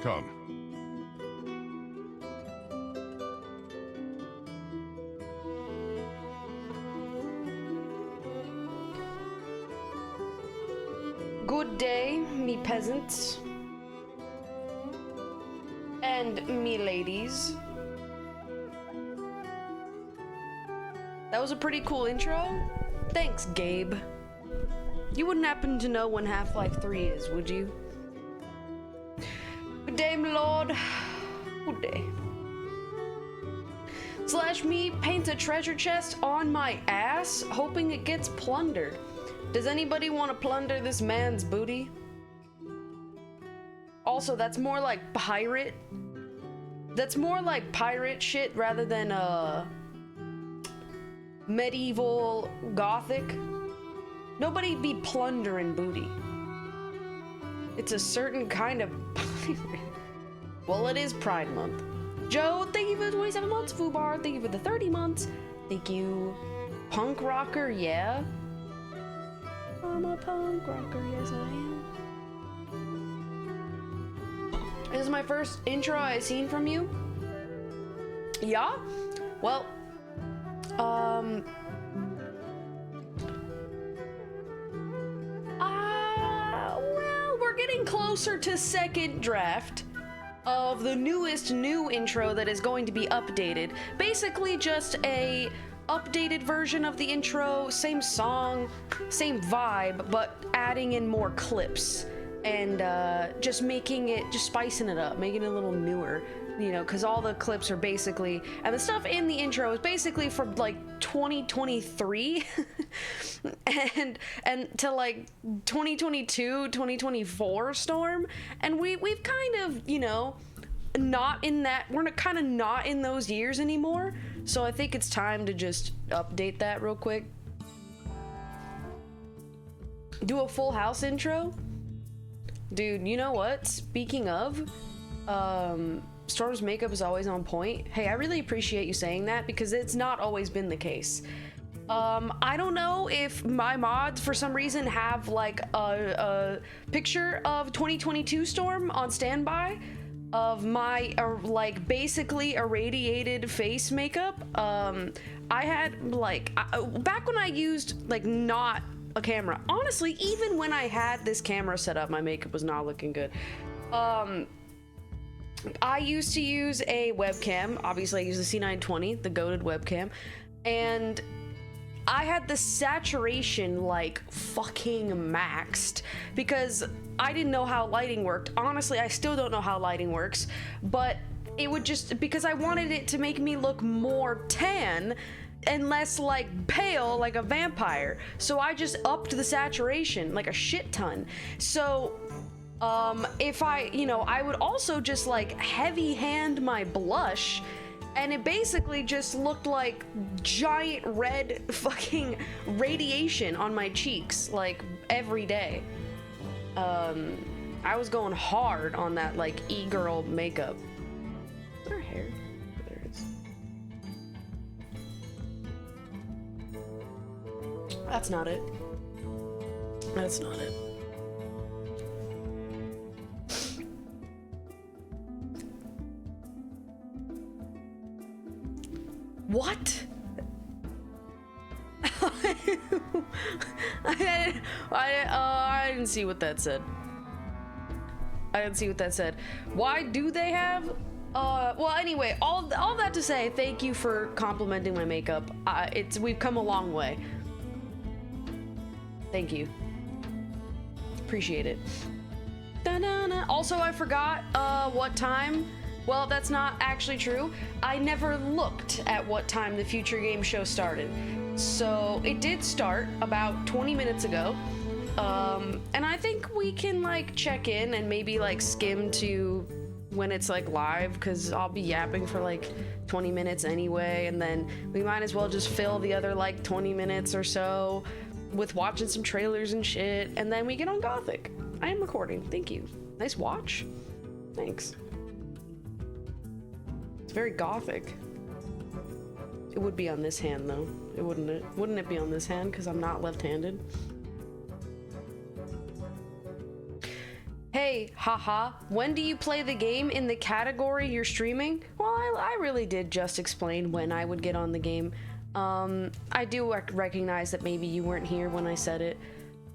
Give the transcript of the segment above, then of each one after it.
Come. Good day, me peasants. And me ladies. That was a pretty cool intro. Thanks, Gabe. You wouldn't happen to know when Half-Life 3 is, would you? Good day, my lord. Good day. Slash me paints a treasure chest on my ass, hoping it gets plundered. Does anybody want to plunder this man's booty? Also, that's more like pirate. That's more like pirate shit rather than medieval gothic. Nobody be plundering booty. It's a certain kind of pirate. Well, it is Pride Month. Joe, thank you for the 27 months. Fubar, thank you for the 30 months. Thank you. Punk rocker, yeah. I'm a punk rocker, yes I am. This is my first intro I've seen from you. Yeah? Well, well, we're getting closer to second draft of the newest new intro that is going to be updated. Basically just a updated version of the intro, same song, same vibe, but adding in more clips and just making it, just spicing it up, making it a little newer, you know, because all the clips are basically, and the stuff in the intro is basically from like 2023 and to like 2022, 2024 Storm, and we've kind of, you know, not in that, we're kind of not in those years anymore. So I think it's time to just update that real quick. Do a full house intro? Dude, you know what? Speaking of, Storm's makeup is always on point. Hey, I really appreciate you saying that because it's not always been the case. I don't know if my mods for some reason have like a picture of 2022 Storm on standby of my like basically irradiated face makeup. I had like back when I used like not a camera, honestly, even when I had this camera set up, my makeup was not looking good. I used to use a webcam. Obviously I use the C920, the goated webcam, and I had the saturation like fucking maxed because I didn't know how lighting worked. Honestly, I still don't know how lighting works, but it would just, because I wanted it to make me look more tan and less like pale like a vampire. So I just upped the saturation like a shit ton. So if I, you know, I would also just like heavy hand my blush, and it basically just looked like giant red fucking radiation on my cheeks like every day. I was going hard on that like e-girl makeup. Is there hair? There it is. That's not it. That's not it. What? I didn't see what that said. I didn't see what that said. Why do they have? Well, anyway, all that to say, thank you for complimenting my makeup. We've come a long way. Thank you. Appreciate it. Da-na-na. Also, I forgot what time. Well, that's not actually true. I never looked at what time the Future Game Show started. So it did start about 20 minutes ago. And I think we can like check in and maybe like skim to when it's like live, because I'll be yapping for like 20 minutes anyway, and then we might as well just fill the other like 20 minutes or so with watching some trailers and shit, and then we get on Gothic. I am recording. Thank you. Nice watch. Thanks. It's very Gothic. It would be on this hand though. It wouldn't it? Wouldn't it be on this hand because I'm not left-handed? Hey, haha, when do you play the game in the category you're streaming? Well, I really did just explain when I would get on the game. I do recognize that maybe you weren't here when I said it,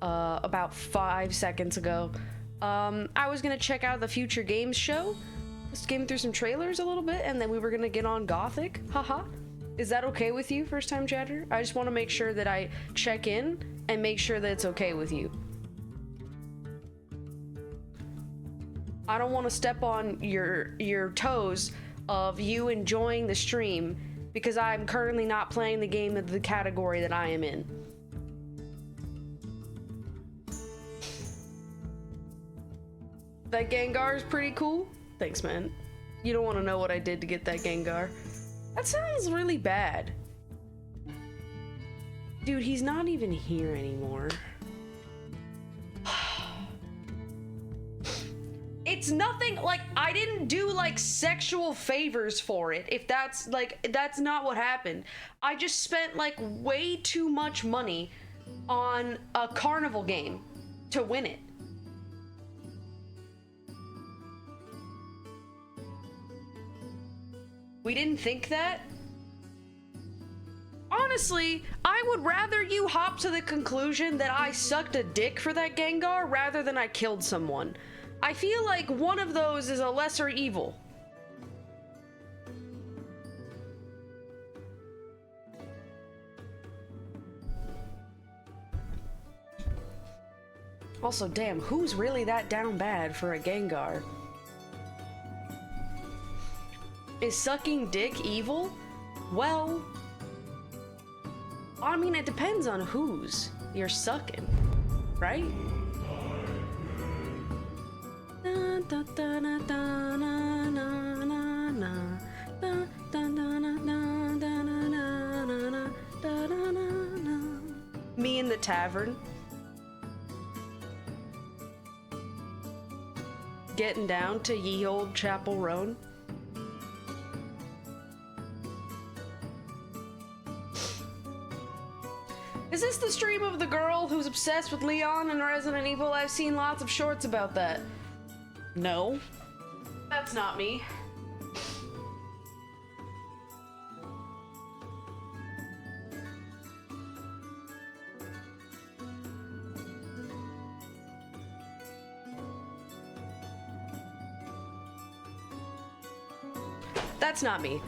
about 5 seconds ago. I was gonna check out the Future Games show, just skim through some trailers a little bit, and then we were gonna get on Gothic, haha. Is that okay with you, first time chatter? I just want to make sure that I check in and make sure that it's okay with you. I don't want to step on your toes of you enjoying the stream because I'm currently not playing the game of the category that I am in. That Gengar is pretty cool. Thanks, man. You don't want to know what I did to get that Gengar. That sounds really bad. Dude, he's not even here anymore. It's nothing, like, I didn't do, like, sexual favors for it. If that's, like, that's not what happened. I just spent, like, way too much money on a carnival game to win it. We didn't think that? Honestly, I would rather you hop to the conclusion that I sucked a dick for that Gengar rather than I killed someone. I feel like one of those is a lesser evil. Also, damn, who's really that down bad for a Gengar? Is sucking dick evil? Well, I mean, it depends on whose you're sucking, right? Me in the tavern. Getting down to ye old Chapel Roan. Is this the stream of the girl who's obsessed with Leon and Resident Evil? I've seen lots of shorts about that. No, that's not me. That's not me.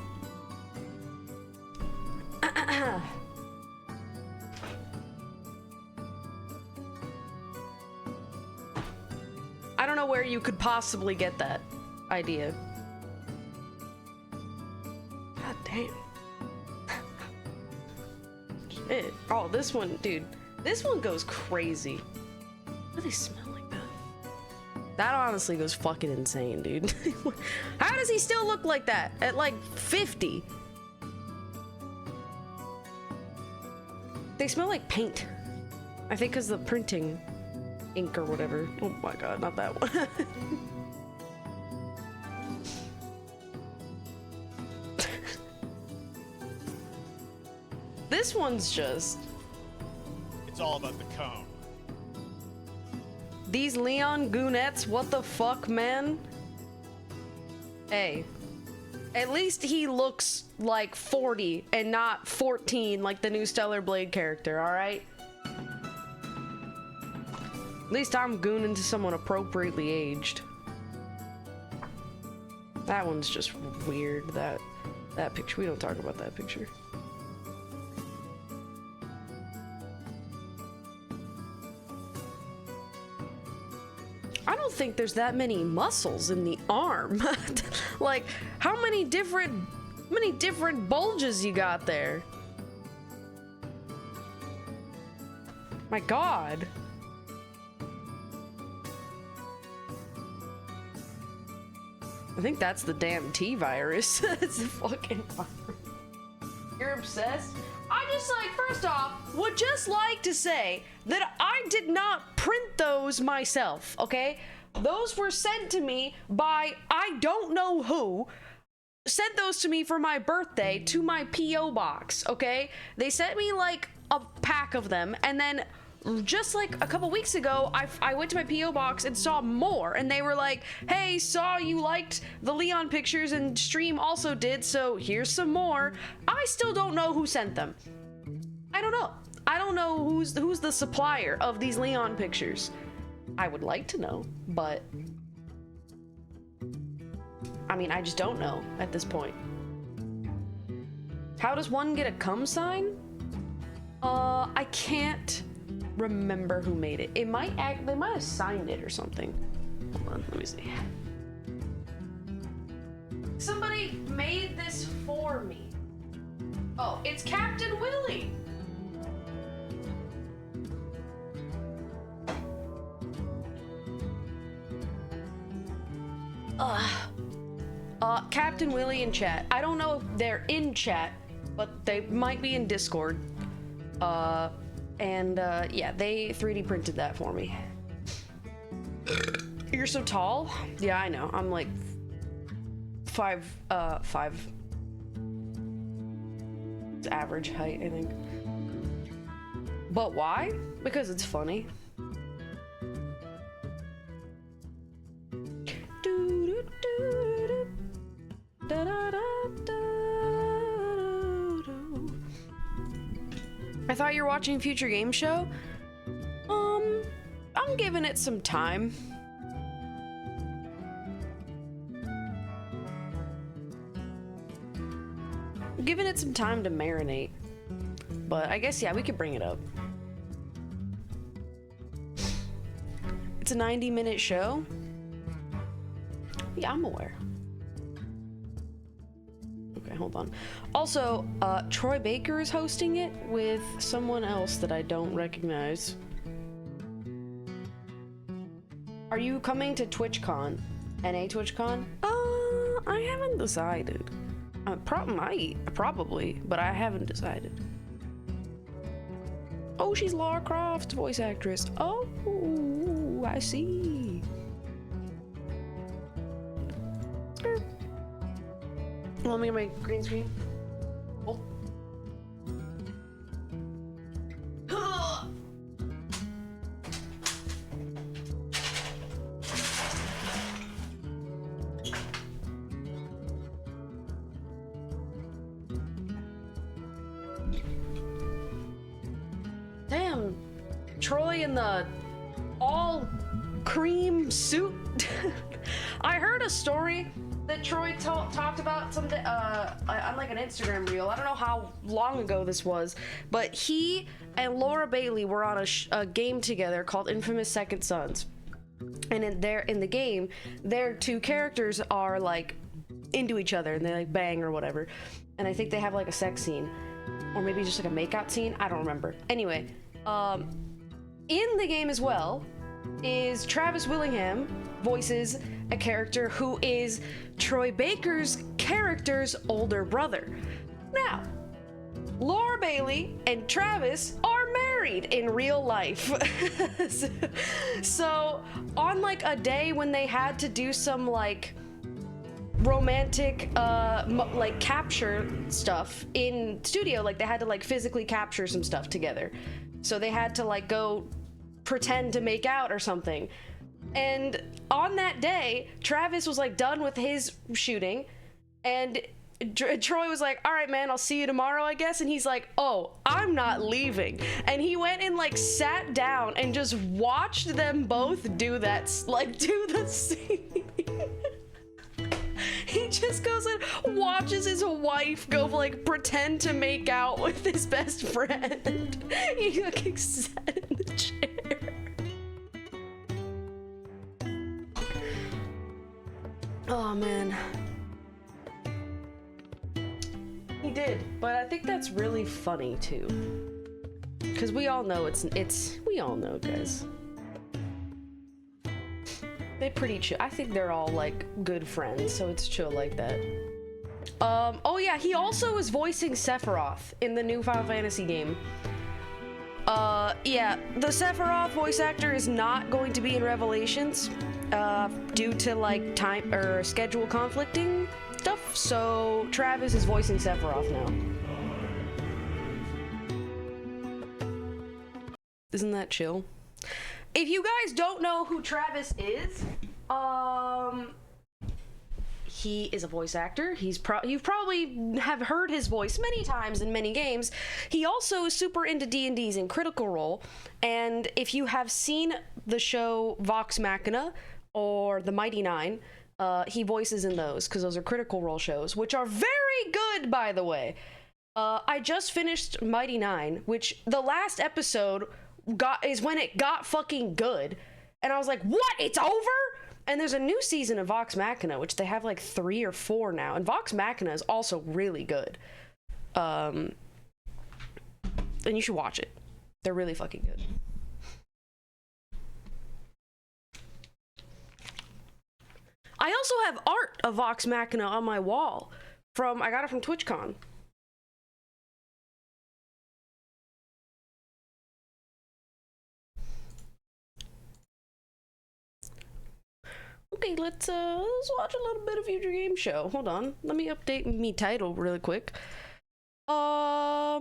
I don't know where you could possibly get that idea. God damn. Shit. Oh, this one, dude. This one goes crazy. Why do they smell like that? That honestly goes fucking insane, dude. How does he still look like that at like 50? They smell like paint. I think because the printing ink or whatever. Oh my god, not that one. This one's just... It's all about the cone. These Leon Goonettes, what the fuck, man? Hey. At least he looks like 40 and not 14 like the new Stellar Blade character, alright? At least I'm gooning to someone appropriately aged. That one's just weird, that picture. We don't talk about that picture. I don't think there's that many muscles in the arm. Like, how many different bulges you got there? My god. I think that's the damn T virus. It's the fucking virus. You're obsessed? I just, like, first off, would just like to say that I did not print those myself, okay? Those were sent to me by I don't know who. Sent those to me for my birthday to my P.O. box, okay? They sent me, like, a pack of them, and then just like a couple weeks ago, I went to my P.O. box and saw more, and they were like, hey, saw you liked the Leon pictures and stream also did, so here's some more. I still don't know who sent them. I don't know. I don't know who's the supplier of these Leon pictures. I would like to know, but I mean, I just don't know at this point. How does one get a cum sign? I can't remember who made it. They might have signed it or something. Hold on, let me see. Somebody made this for me. Oh, it's Captain Willie. Captain Willie in chat. I don't know if they're in chat, but they might be in Discord. Yeah, they 3D printed that for me. You're so tall? Yeah, I know. I'm like 5. It's average height, I think. But why? Because it's funny. I thought you were watching Future Game Show. I'm giving it some time. I'm giving it some time to marinate. But I guess, yeah, we could bring it up. It's a 90-minute show. Yeah, I'm aware. Okay, hold on. Also, Troy Baker is hosting it with someone else that I don't recognize. Are you coming to TwitchCon? NA TwitchCon? I haven't decided. Probably, but I haven't decided. Oh, she's Lara Croft's voice actress. Oh, I see. Let me get my green screen. Oh. Damn, Troy in the all cream suit. I heard a story that Troy talked about something on like an Instagram reel. I don't know how long ago this was, but he and Laura Bailey were on a game together called Infamous Second Sons. And in the game, their two characters are like into each other and they like bang or whatever. And I think they have like a sex scene, or maybe just like a makeout scene. I don't remember. Anyway, in the game as well is Travis Willingham voices a character who is Troy Baker's character's older brother. Now, Laura Bailey and Travis are married in real life. So on like a day when they had to do some like romantic like capture stuff in studio, like they had to like physically capture some stuff together, so they had to like go pretend to make out or something. And on that day, Travis was like done with his shooting, and Troy was like, all right, man, I'll see you tomorrow, I guess. And he's like, oh, I'm not leaving. And he went and like sat down and just watched them both do that, like do the scene. He just goes and watches his wife go like pretend to make out with his best friend. He like sat in the chair. Oh man. He did, but I think that's really funny too. Cause we all know we all know, guys. They're pretty chill. I think they're all like good friends, so it's chill like that. Oh yeah, he also is voicing Sephiroth in the new Final Fantasy game. Yeah, the Sephiroth voice actor is not going to be in Revelations, due to like time or schedule conflicting stuff, so Travis is voicing Sephiroth now. Isn't that chill? If you guys don't know who Travis is, he is a voice actor. You've probably have heard his voice many times in many games. He also is super into D&Ds and Critical Role. And if you have seen the show Vox Machina or The Mighty Nine, he voices in those because those are Critical Role shows, which are very good, by the way. I just finished Mighty Nine, which the last episode is when it got fucking good. And I was like, what? It's over? And there's a new season of Vox Machina, which they have like 3 or 4 now. And Vox Machina is also really good. And you should watch it. They're really fucking good. I also have art of Vox Machina on my wall. I got it from TwitchCon. Okay, let's watch a little bit of Future Game Show. Hold on, let me update me title really quick. How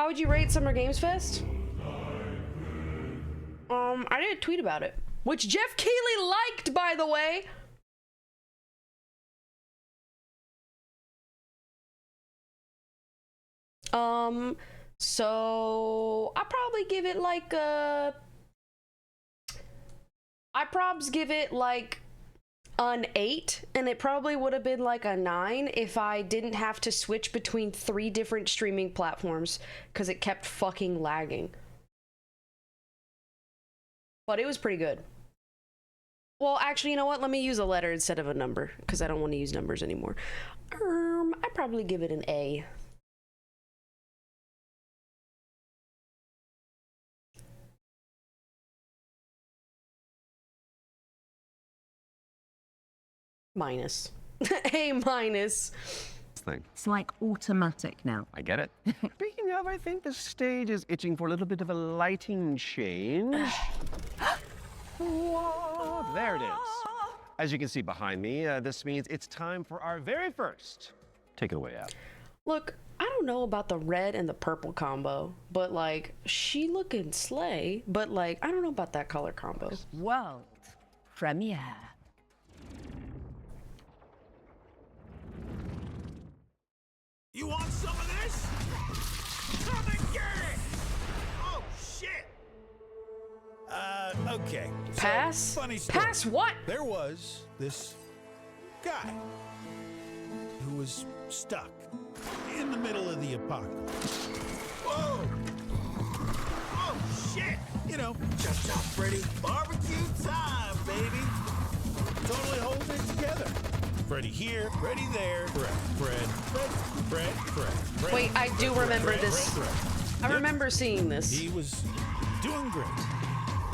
would you rate Summer Games Fest? I did a tweet about it, which Jeff Keighley liked, by the way. So I probably give it like an 8, and it probably would have been like a 9 if I didn't have to switch between 3 different streaming platforms because it kept fucking lagging. But it was pretty good. Well, actually, you know what? Let me use a letter instead of a number because I don't want to use numbers anymore. I'd probably give it an A. Minus. A minus. Thing. It's like automatic now. I get it. Speaking of, I think the stage is itching for a little bit of a lighting change. Whoa, there it is. As you can see behind me, this means it's time for our very first. Take it away, Ab. Look, I don't know about the red and the purple combo, but like, she looking slay, but like, I don't know about that color combo. World premiere. You want some of this? Come and get it! Oh, shit! Okay. Pass? So, funny story. Pass what? There was this guy who was stuck in the middle of the apocalypse. Whoa! Oh, shit! You know, Chop Freddy, barbecue time, baby! Totally holding it together. Freddy here, Freddy there, Fred. Wait, I do remember this. I remember seeing this. He was doing great.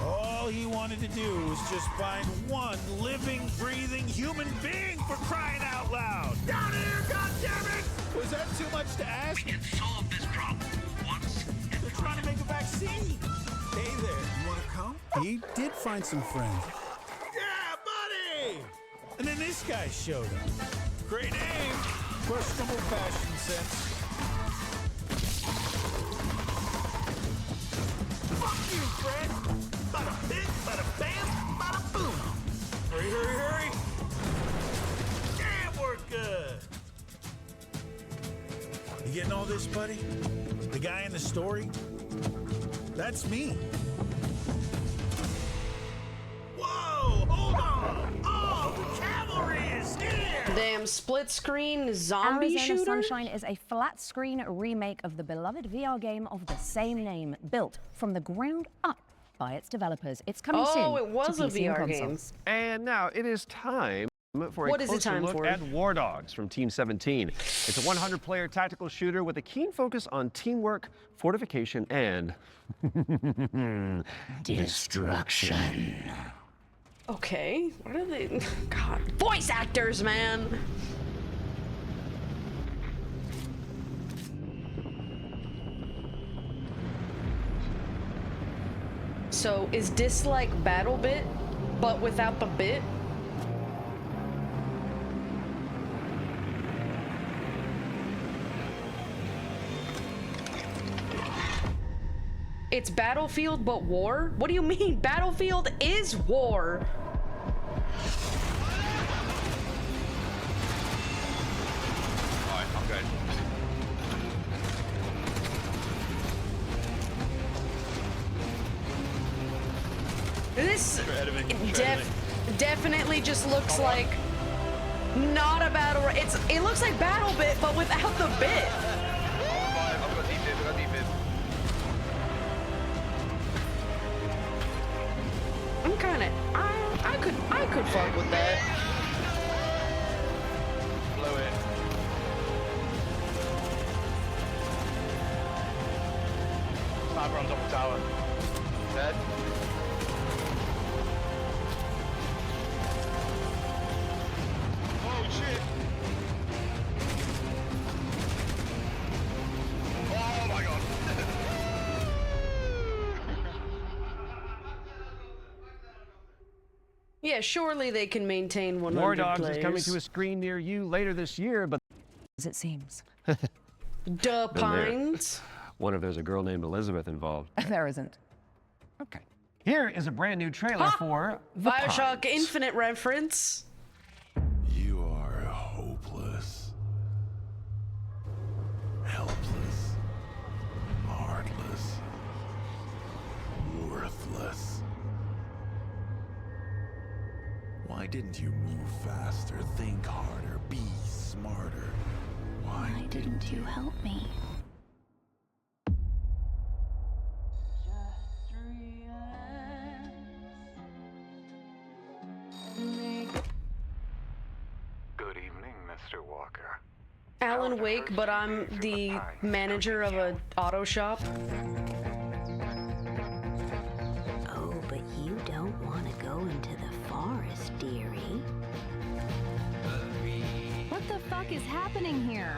All he wanted to do was just find one living, breathing human being, for crying out loud. Down here, goddammit! Was that too much to ask? We can solve this problem once and They're for trying to make a vaccine. Hey there, you wanna come? He did find some friends. Yeah, buddy! And then this guy showed up. Great name, questionable fashion sense. Fuck you, Fred! Bada bing, bada bam, bada boom! Hurry, hurry, hurry! Damn, we're good! You getting all this, buddy? The guy in the story? That's me. Whoa! Hold on! Oh, the cavalry is here! Damn split screen zombie Arizona shooter? Sunshine is a flat-screen remake of the beloved VR game of the same name, built from the ground up by its developers. It's coming soon. Oh, it was to a PC and VR game. consoles. And now it is time for What a is it closer time look for? at War Dogs from Team 17. It's a 100-player tactical shooter with a keen focus on teamwork, fortification, and destruction. Okay, what are they? God, voice actors, man. So is this like Battle Bit, but without the bit? It's Battlefield, but war? What do you mean? Battlefield is war. Alright, I'm good. This definitely just looks like not a battle. It looks like Battle Bit, but without the bit. I've got defib, I've got defib. I'm kind of I could fuck with that. Blow it. Sniper on top of tower. Dead. Oh shit! Oh my god! Yeah, surely they can maintain 100 War Dogs players. is coming to a screen near you later this year, but As it seems. Duh, Pines. wonder if there's a girl named Elizabeth involved. There isn't. Okay. Here is a brand new trailer for The Bioshock Pines. Infinite reference. You are hopeless, helpless, heartless, worthless. Why didn't you move faster, think harder, be smarter? Why Didn't you help me? Good evening, Mr. Walker. Alan Wake, but I'm the manager of a auto shop. Oh, but you don't want to go into the forest, dearie. What the fuck is happening here?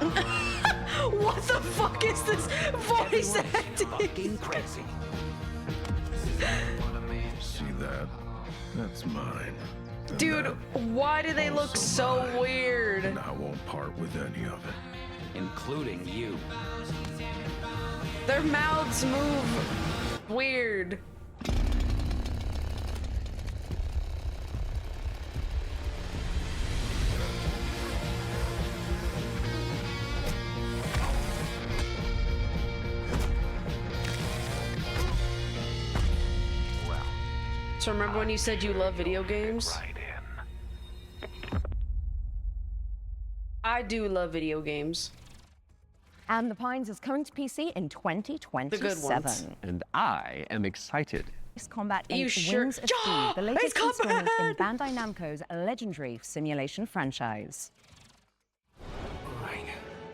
What the fuck is this voice acting? Fucking crazy. See that? That's mine. And Dude, that why do they look also so mine. weird? And I won't part with any of it. Including you. Their mouths move weird. Well, So remember when you said you love video games? right in. I do love video games. And The Pines is coming to PC in 2027. The good ones. And I am excited. Ace Combat You 8 sure- Wings of Yeah! Steel, the latest Ace Combat! installment in Bandai Namco's legendary simulation franchise. Right.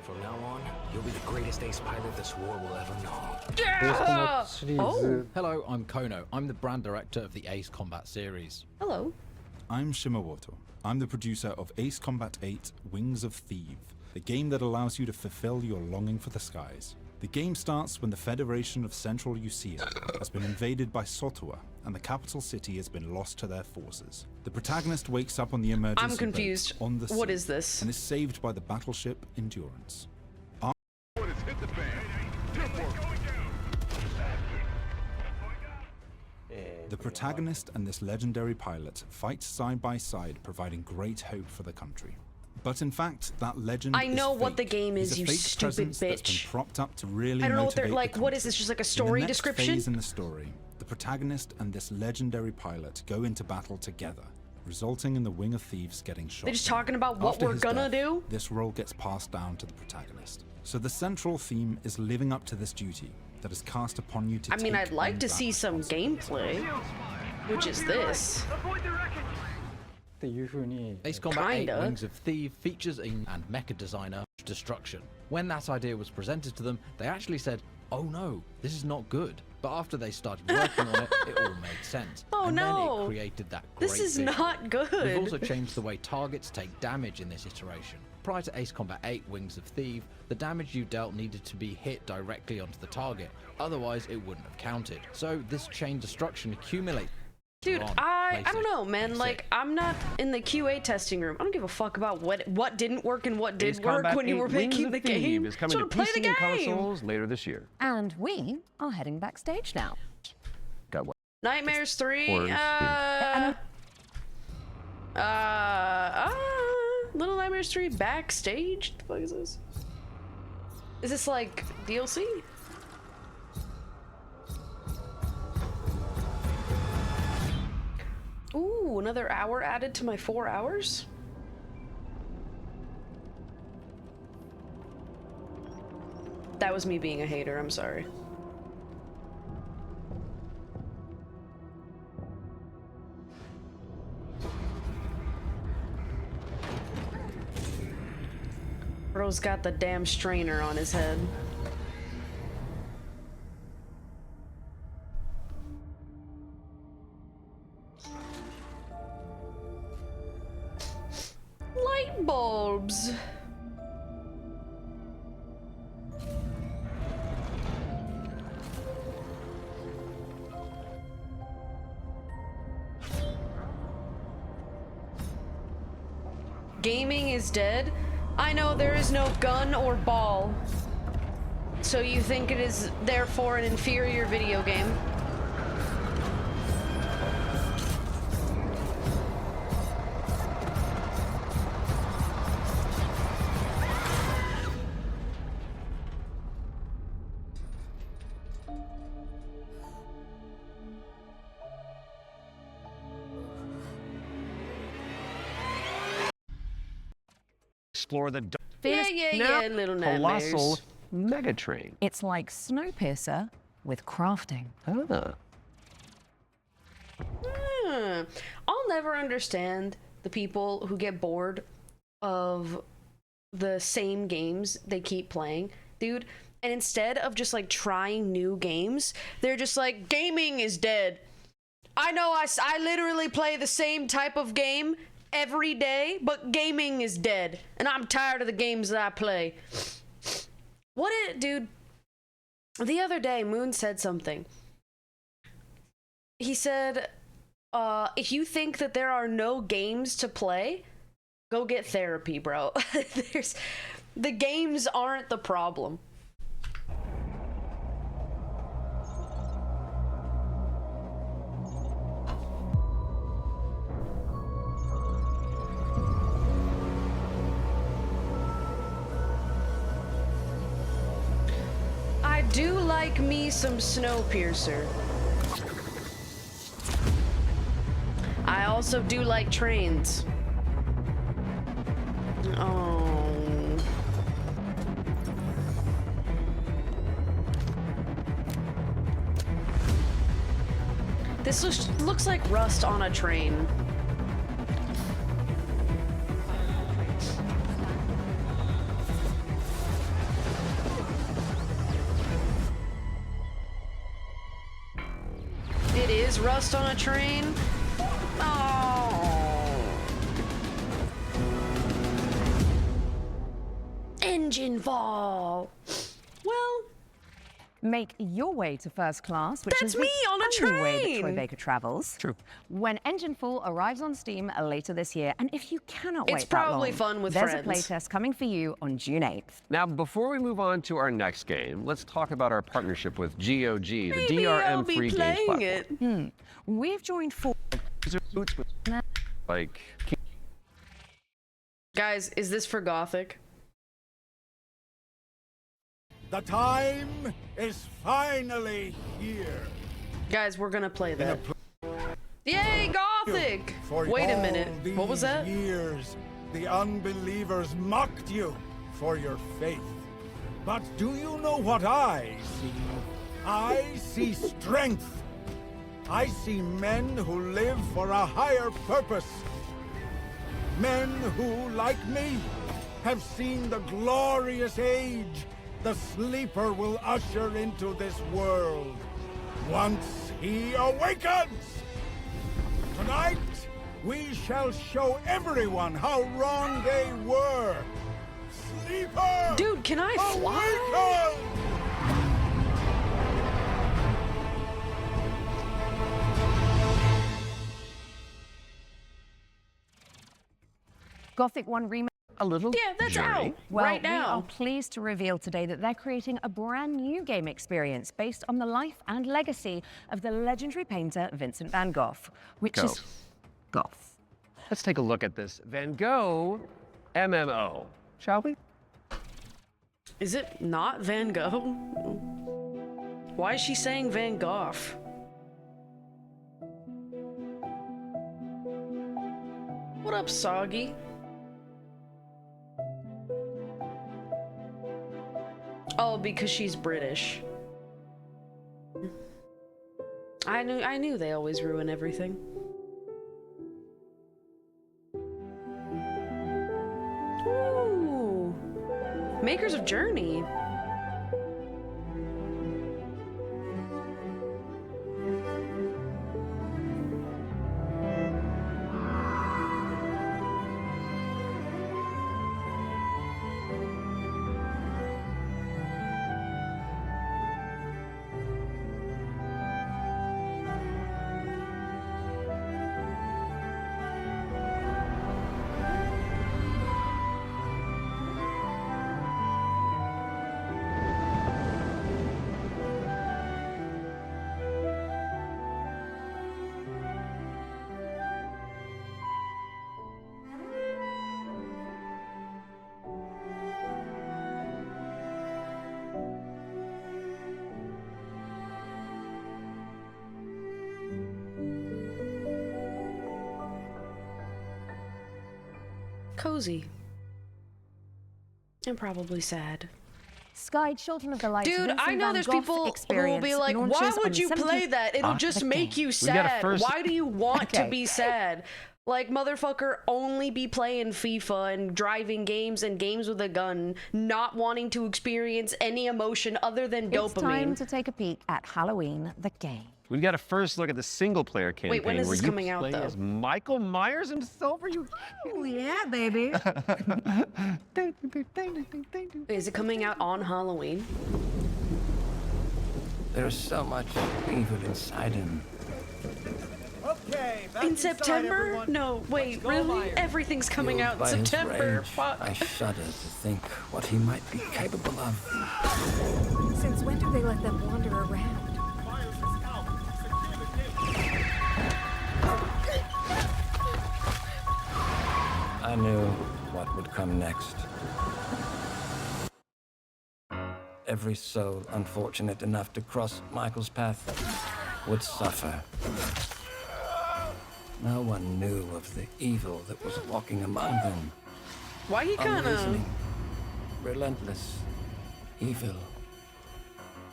From now on, you'll be the greatest ace pilot this war will ever know. Yeah! Oh, Hello, I'm Kono. I'm the brand director of the Ace Combat series. hello. I'm Shimawato. I'm the producer of Ace Combat 8 Wings of Thief, the game that allows you to fulfill your longing for the skies. The game starts when the Federation of Central Usia has been invaded by Sotua, and the capital city has been lost to their forces. The protagonist wakes up on the emergency I'm confused. boat on the What sea is this? and is saved by the battleship Endurance. Hit the fan. The protagonist and this legendary pilot fight side by side, providing great hope for the country. But in fact, that legend I know is what the fake. game is, He's a you fake stupid presence that's been bitch. propped up to really I don't know what they're motivate the like. What is country. this? Just like a In story the next description? phase in the story, the protagonist and this legendary pilot go into battle together, resulting in the Wing of Thieves getting shot. They're just down. talking about what After we're his gonna death, do? This role gets passed down to the protagonist. So the central theme is living up to this duty that is cast upon you to I mean, take I'd like on to that see some responsibility. gameplay. Which is this? Ace Combat 8 Kinda. Wings of Thief features a and mecha designer Destruction. When that idea was presented to them, they actually said, "Oh no, this is not good." But after they started working on it, it all made sense. Oh and no. then it created that great This is visual. not good. We've also changed the way targets take damage in this iteration. Prior to Ace Combat 8 Wings of Thief, the damage you dealt needed to be hit directly onto the target, otherwise it wouldn't have counted. So this chain destruction accumulates. Dude, I don't know, man. Like, I'm not in the QA testing room. I don't give a fuck about what didn't work and what did work when you were making the game. Is coming to PC and consoles later this year. And we are heading backstage now. Got what? Nightmares 3. Little Nightmares 3 backstage. What the fuck is this? Is this like DLC? Ooh, another hour added to my 4 hours? That was me being a hater, I'm sorry. Bro's got the damn strainer on his head. Light bulbs. Gaming is dead. I know there is no gun or ball. So you think it is therefore an inferior video game? Explore the Yeah, little nightmares. colossal mega train. It's like Snowpiercer with crafting. Ah. I'll never understand the people who get bored of the same games they keep playing, dude. And instead of just like trying new games, they're just like, gaming is dead. I know I literally play the same type of game every day, but gaming is dead, and I'm tired of the games that I play. Dude, the other day Moon said something. He said, if you think that there are no games to play, go get therapy, bro. The games aren't the problem. I do like me some Snowpiercer. I also do like trains. Oh. This looks like rust on a train. It is rust on a train? Oh. Engine fall. Well, make your way to first class, which that's is me on a the only way that train. Troy Baker travels. True. When Engine Fall arrives on Steam later this year, and if you cannot wait It's that long, probably fun with there's friends. a playtest coming for you on June 8th. Now, before we move on to our next game, let's talk about our partnership with GOG, the Maybe I'll DRM be free games playing platform. it. We've joined Like, Guys, is this for Gothic? The time is finally here. Guys, we're gonna play that. Yay, Gothic! For Wait a all minute. What was these that? years, the unbelievers mocked you for your faith. But do you know what I see? I see strength. I see men who live for a higher purpose. Men who, like me, have seen the glorious age the Sleeper will usher into this world once he awakens. Tonight, we shall show everyone how wrong they were Deeper! Dude, can I fly? Gothic 1 Remake. A little Yeah, that's journey. out Well, right we are now. pleased to reveal today that they're creating a brand new game experience based on the life and legacy of the legendary painter Vincent van Gogh, which Go. is Goth. Let's take a look at this Van Gogh MMO, shall we? Is it not Van Gogh? Why is she saying Van Gogh? What up, Soggy? Oh, because she's British. I knew they always ruin everything. Ooh. Makers of Journey. Cozy. And probably sad. Sky Children of the Light. Dude, I know there's people who will be like, why would you play that? It'll just make you sad. Why do you want to be sad? Like, motherfucker, only be playing FIFA and driving games and games with a gun, not wanting to experience any emotion other than dopamine. It's time to take a peek at Halloween, the game. We've got a first look at the single-player campaign. Wait, when is where this you coming out, play though? as Michael Myers himself. Are you? Oh yeah, baby. Is it coming out on Halloween? There's so much evil inside him. Okay, back In inside, September? everyone. No, wait, really? Everything's coming out in By his September. rage, Fuck. I shudder to think what he might be capable of. Since when do they let them wander around? I knew what would come next. Every soul unfortunate enough to cross Michael's path would suffer. No one knew of the evil that was walking among them. Why he kinda... Unreasoning, relentless, evil.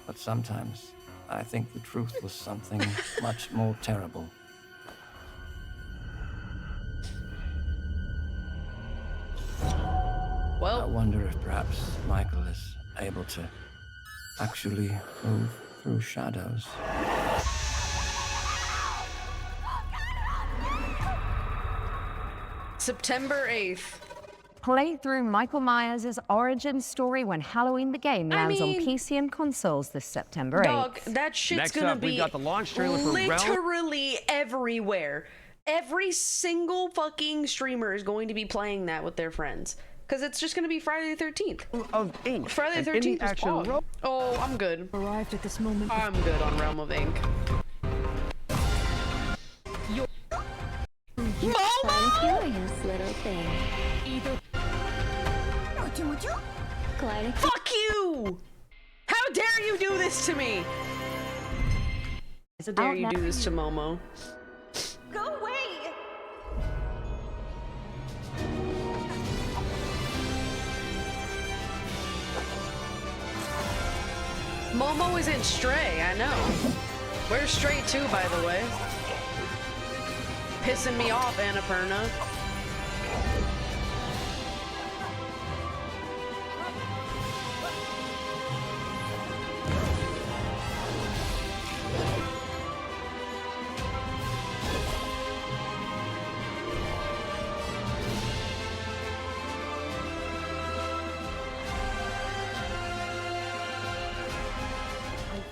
But sometimes I think the truth was something much more terrible. Well, I wonder if perhaps Michael is able to actually move through shadows. September 8th. Play through Michael Myers' origin story when Halloween the game lands on PC and consoles this September 8th. Dog, that shit's Next gonna up, be we've got the launch trailer for Realm. literally everywhere. Every single fucking streamer is going to be playing that with their friends. Because it's just going to be Friday the 13th. Of Ink. Friday the an 13th indie is action Pog. role- Oh, I'm good. Arrived at this moment. I'm good on Realm of Ink. Momo! Curious little thing. Fuck you! How dare you do this to me? How dare you do this to Momo? Go away! Momo isn't Stray, I know. Where's Stray 2, by the way? Pissing me off, Annapurna.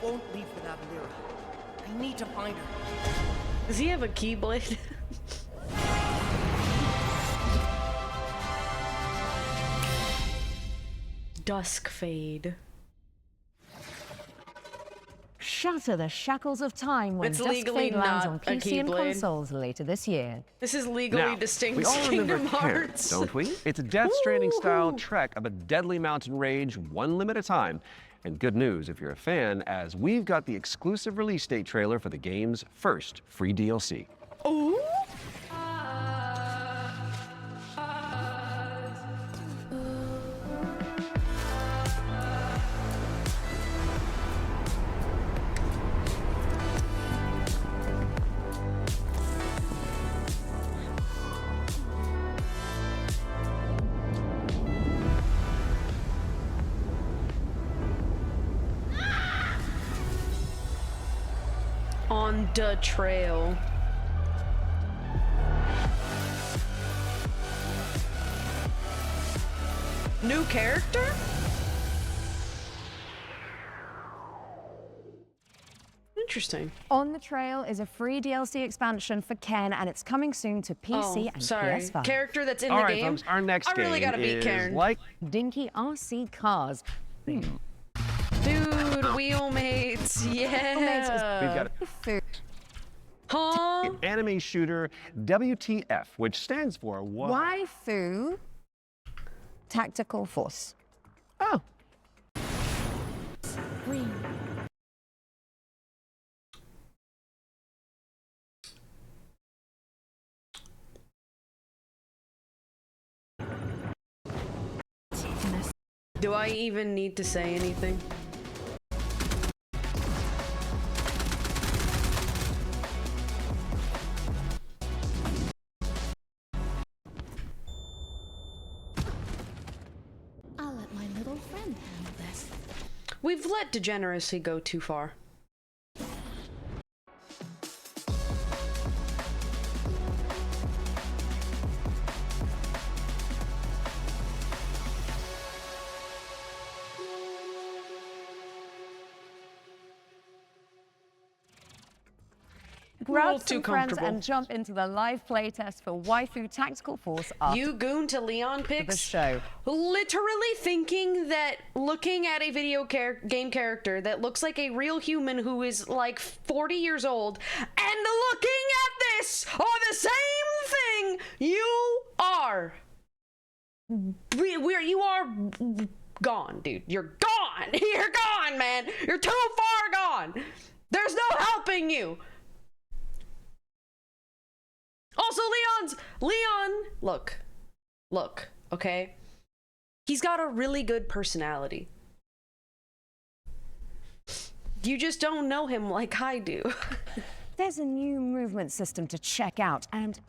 won't leave without Lyra. I need to find her. Does he have a keyblade? Dusk Fade. Shatter the shackles of time when It's Dusk legally Fade lands not on a PC and Keyblade. consoles later this year. This is legally Now, distinct we all remember Kingdom Karen, Hearts. don't we? It's a Death Stranding-style trek of a deadly mountain rage, one limb at a time. And good news if you're a fan, as we've got the exclusive release date trailer for the game's first free DLC. Ooh. On the trail. New character? Interesting. On the Trail is a free DLC expansion for Ken, and it's coming soon to PC and PS5. Character that's in All the right, game. folks, our next I really game gotta beat is Karen. like Dinky RC cars. Dude, wheelmates, yeah. we've got Huh? anime shooter WTF, which stands for what? Waifu Tactical Force. Oh. Green. Do I even need to say anything? I'll let my little friend handle this. We've let degeneracy go too far. Grab too some friends comfortable. and jump into the live playtest for Waifu Tactical Force after You goon to Leon the picks. show. Literally thinking that looking at a video game character that looks like a real human who is like 40 years old and looking at this are the same thing you are. You are gone, dude. You're gone. You're gone, man. You're too far gone. There's no helping you. Also, Leon, look, okay? He's got a really good personality. You just don't know him like I do. There's a new movement system to check out and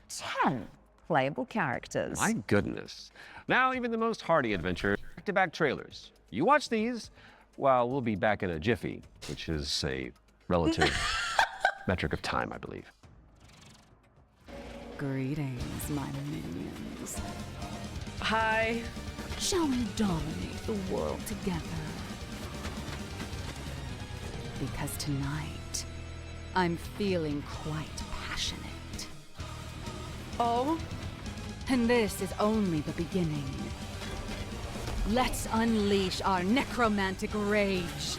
10 playable characters. My goodness. Now even the most hardy adventure, back-to-back trailers. You watch these, well, we'll be back in a jiffy, which is a relative metric of time, I believe. Greetings, my minions. Hi. Shall we dominate the world together? Because tonight, I'm feeling quite passionate. Oh? And this is only the beginning. Let's unleash our necromantic rage.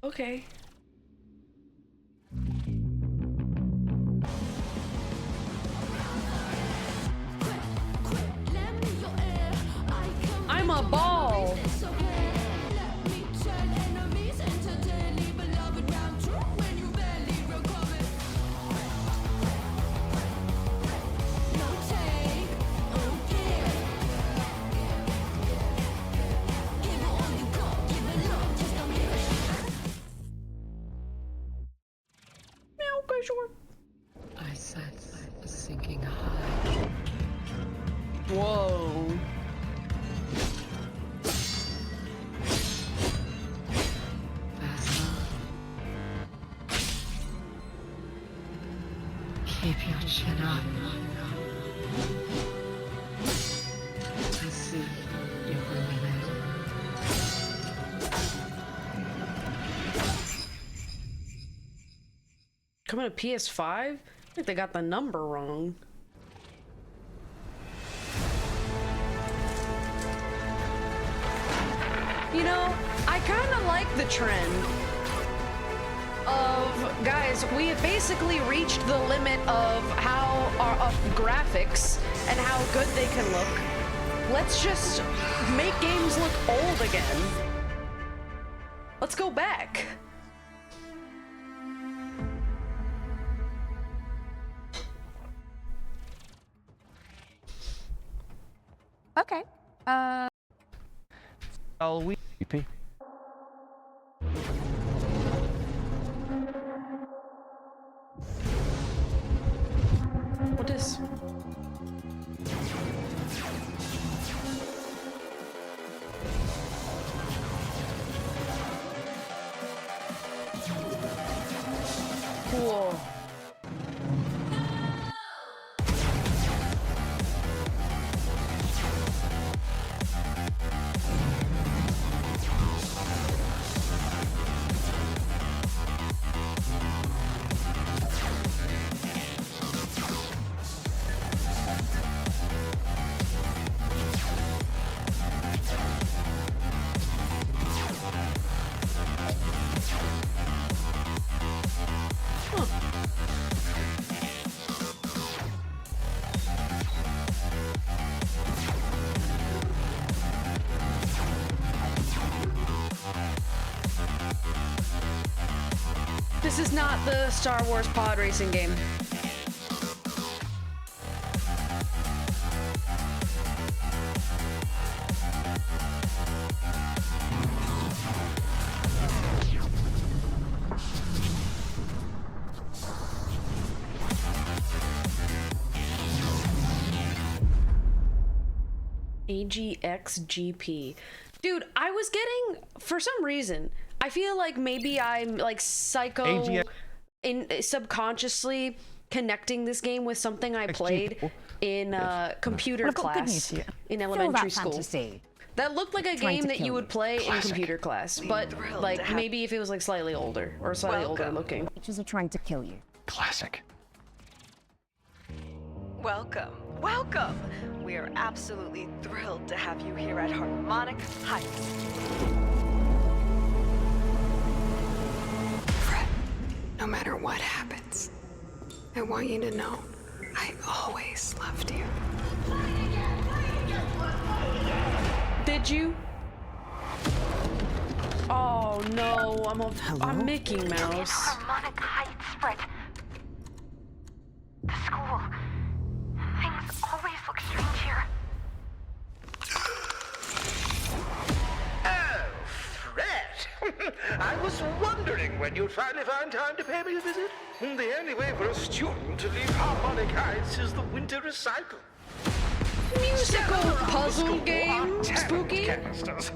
Okay. I'm a ball. Okay, sure. I sense a sinking high. Whoa. Phasma. Keep your chin up. I see your Coming to PS5? I think they got the number wrong. You know, I kind of like the trend of, guys, we have basically reached the limit of of graphics and how good they can look. Let's just make games look old again. Let's go back. Okay. All we EP. What is? Cool. This is not the Star Wars pod racing game. AGXGP. Dude, I was getting, for some reason, I feel like maybe I'm like subconsciously connecting this game with something I played in computer class in elementary school. That looked like a game that you would play in computer class, but like maybe if it was like slightly older or slightly older looking. Creatures are trying to kill you. Classic. Welcome, welcome. We are absolutely thrilled to have you here at Harmonic Heights. Fred, no matter what happens, I want you to know I always loved you. Did you? Oh no, I'm Mickey Mouse. Harmonic Heights, Fred. The school. Things always look strange here. Oh, Fred! I was wondering when you'd finally find time to pay me a visit. The only way for a student to leave Harmonic Heights is the winter recital. Musical puzzle game, spooky. Canisters,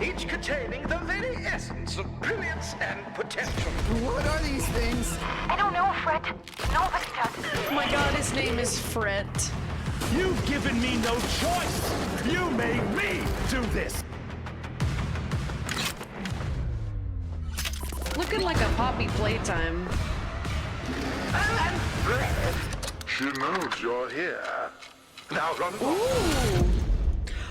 each containing the very essence of brilliance and potential. What are these things? I don't know, Fred. Nobody does. Oh my god, his name is Fred. You've given me no choice! You made me do this! Looking like a Poppy Playtime. And Fred, she knows you're here. Now run. Ooh!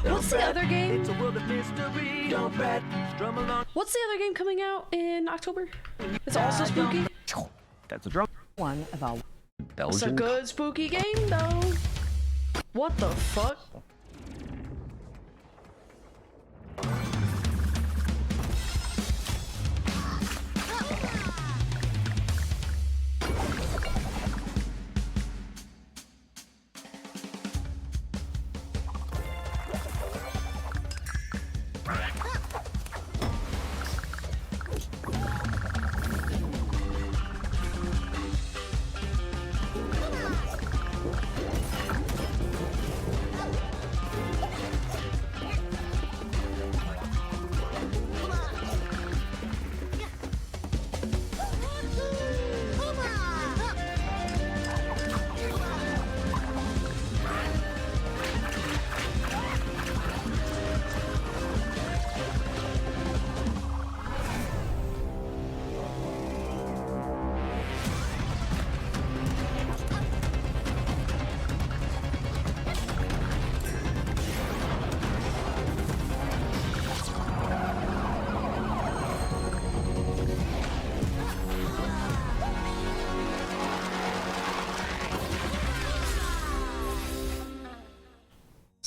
What's the other game? It's a world of mystery. Don't bet. Strum along. What's the other game coming out in October? It's also spooky. That's a drum. One of our It's a good spooky game though. What the fuck?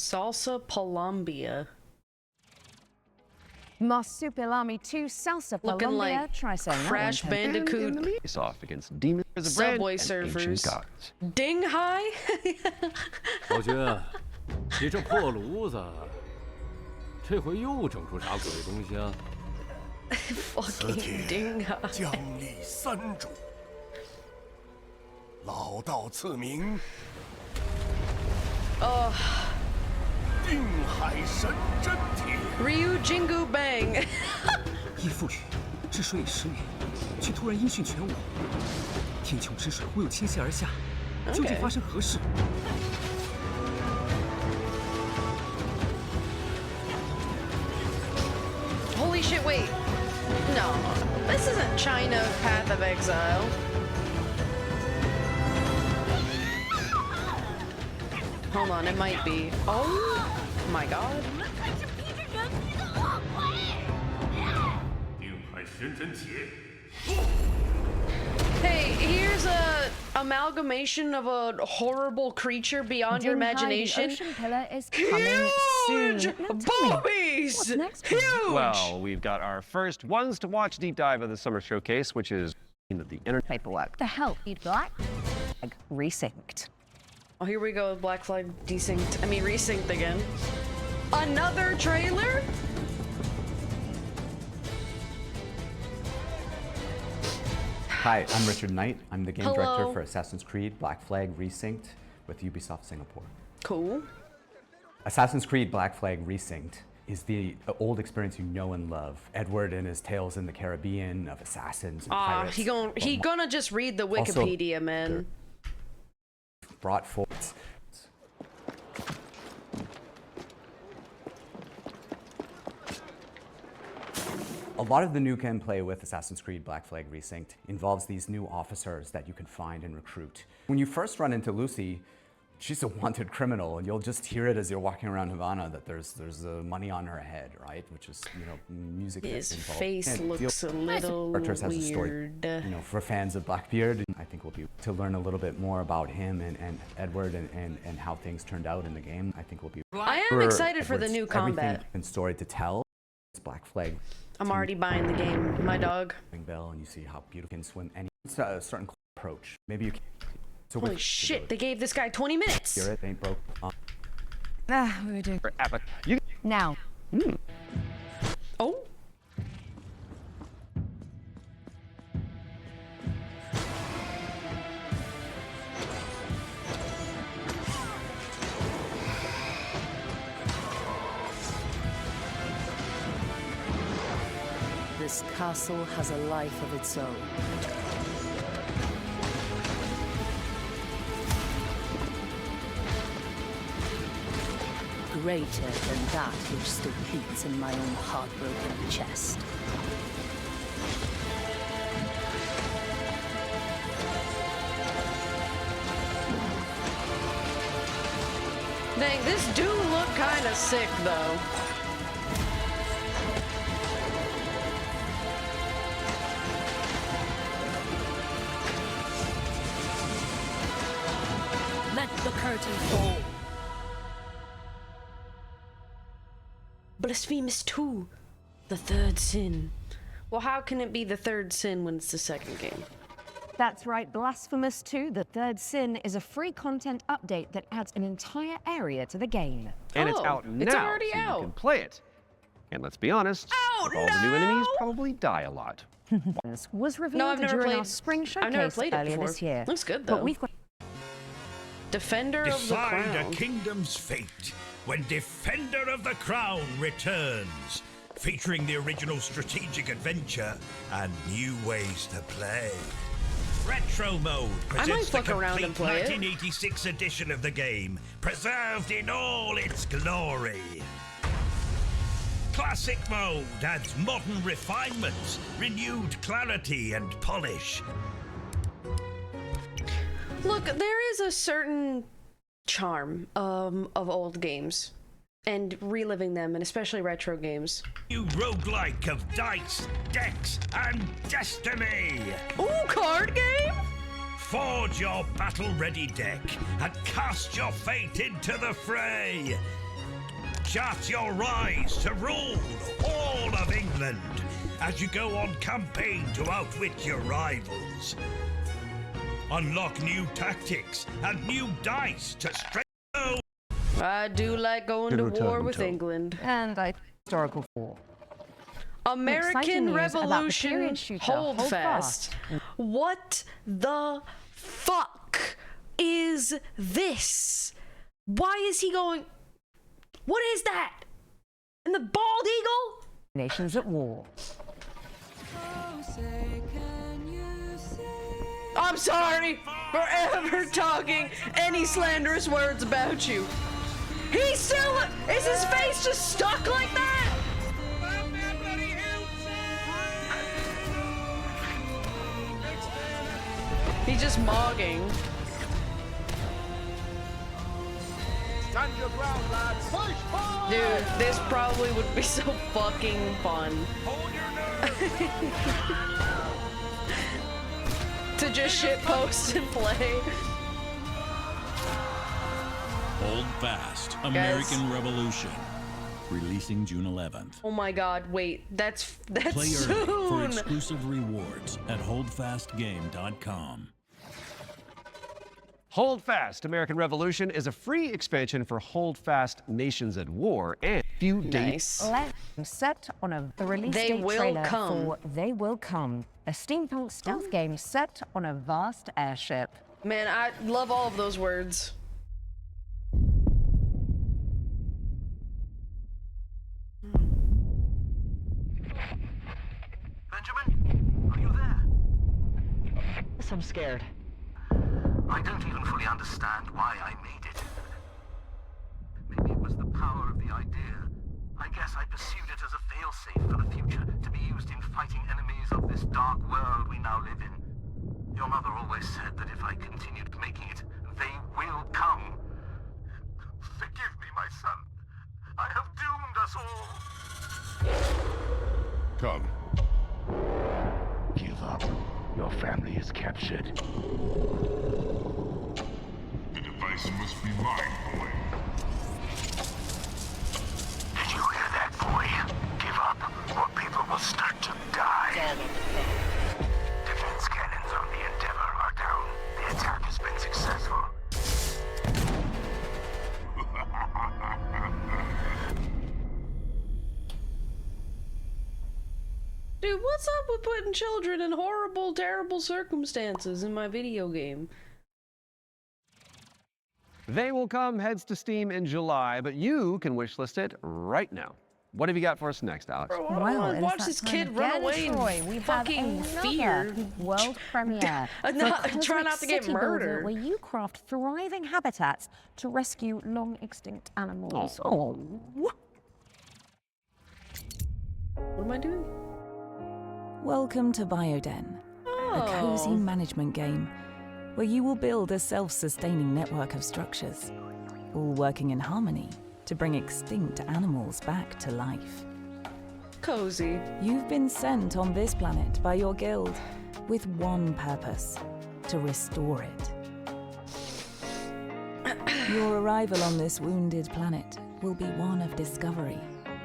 Salsa Colombia. Marsupilami 2 Salsa Looking Colombia. like Try saying that Crash one, Bandicoot. Face off against demons of bread Subway and ancient surfers. gods. Ding Hai. 老薛，你这破炉子，这回又整出啥鬼东西啊？ Fucking Ding Hai. 将立三主，老道赐名。定海神针铁。Ryu Jingu Bang. 依父语，治水已10年，却突然音讯全无。天穹之水忽又倾泻而下，究竟发生何事？ Holy shit, wait. No. This isn't China Path of Exile. Hold on, it might be. Oh my god. 定海神针铁。 Hey, here's a amalgamation of a horrible creature beyond your Ding Hai, imagination. The ocean pillar is coming soon. Huge Now tell me, boobies! what's next? Huge! Well, we've got our first ones to watch deep dive of the summer showcase, which is the internet paperwork to help you Black Flag resynced. Oh, here we go with Black Flag desynced. I mean, resynced again. Another trailer? Hi, I'm Richard Knight. I'm the game Hello. director for Assassin's Creed Black Flag Resynced with Ubisoft Singapore. Cool. Assassin's Creed Black Flag Resynced is the old experience you know and love. Edward and his tales in the Caribbean of assassins and pirates. He gonna just read the Wikipedia, man. Brought forward. A lot of the new gameplay with Assassin's Creed Black Flag Resynced involves these new officers that you can find and recruit. When you first run into Lucy, she's a wanted criminal, and you'll just hear it as you're walking around Havana that there's money on her head, right? Which is, you know, music. His that's involved. face And looks a little Characters has a story, weird. you know, for fans of Blackbeard. I think we'll be to learn a little bit more about him and Edward and how things turned out in the game. I think we'll be. I am excited for the Edward's new combat. everything and story to tell. It's Black Flag. I'm already buying the game. My dog. Bell, and you see how beautiful you can swim. And it's a certain approach. Maybe you can. So Holy shit! They gave this guy 20 minutes. Hear it ain't broke. We do. You now. Oh. This castle has a life of its own. Greater than that which still beats in my own heartbroken chest. Dang, this do look kind of sick, though. Let the curtain fall. Blasphemous 2. The third sin. Well, how can it be the third sin when it's the second game? That's right, Blasphemous 2, The Third Sin, is a free content update that adds an entire area to the game. And it's out now, it's already so out. you can play it. And let's be honest, all the new enemies probably die a lot. Was revealed No, I've never during played. our spring I've never showcase played it earlier before. this year. Looks good, though. But we've got Defender of the Decide Crown. a kingdom's fate when Defender of the Crown returns, featuring the original strategic adventure and new ways to play. Retro Mode presents the fuck around and complete play it. 1986 edition of the game, preserved in all its glory. Classic Mode adds modern refinements, renewed clarity and polish. Look, there is a certain charm of old games and reliving them, and especially retro games. New roguelike of dice, decks, and destiny. Ooh, card game? Forge your battle-ready deck and cast your fate into the fray. chart your rise to rule all of England as you go on campaign to outwit your rivals. Unlock new tactics and new dice to strengthen. I do like going to war with England. And historical war. American Revolution Holdfast. What the fuck is this? Why is he going? What is that? And the bald eagle? Nations at war. I'm sorry for ever talking any slanderous words about you. He's still. Is his face just stuck like that? He's just mogging. Stand your ground, lads. Push forward! Dude, this probably would be so fucking fun. Hold your nerve. To just shitpost and play. Hold Fast, American Revolution. Releasing June 11th. Oh my god, wait, that's Play soon! early for exclusive rewards at holdfastgame.com. Hold Fast, American Revolution is a free expansion for Hold Fast Nations at War and few dates. Let's set on a release They date will trailer come. for They Will Come, a steampunk stealth game set on a vast airship. Man, I love all of those words. Benjamin, are you there? Yes, I'm scared. I don't even fully understand why I made it. Maybe it was the power of the idea. I guess I pursued it as a failsafe for the future, to be used in fighting enemies of this dark world we now live in. Your mother always said that if I continued making it, they will come. Forgive me, my son. I have doomed us all. Come. Give up. Your family is captured. The device must be mine, boy. Did you hear that, boy? Give up, or people will start to die. Defense cannons on the Endeavor are down. The attack has been successful. Dude, what's up with putting children in horrible, terrible circumstances in my video game? They Will Come heads to Steam in July, but you can wishlist it right now. What have you got for us next, Alex? Bro, I don't want to watch this kid run away in fucking fear. World premiere. Try not to get City Builder, murdered. where you craft thriving habitats to rescue long extinct animals. Oh. What am I doing? Welcome to Bioden, a cozy management game where you will build a self-sustaining network of structures, all working in harmony to bring extinct animals back to life. Cozy. You've been sent on this planet by your guild with one purpose: to restore it. Your arrival on this wounded planet will be one of discovery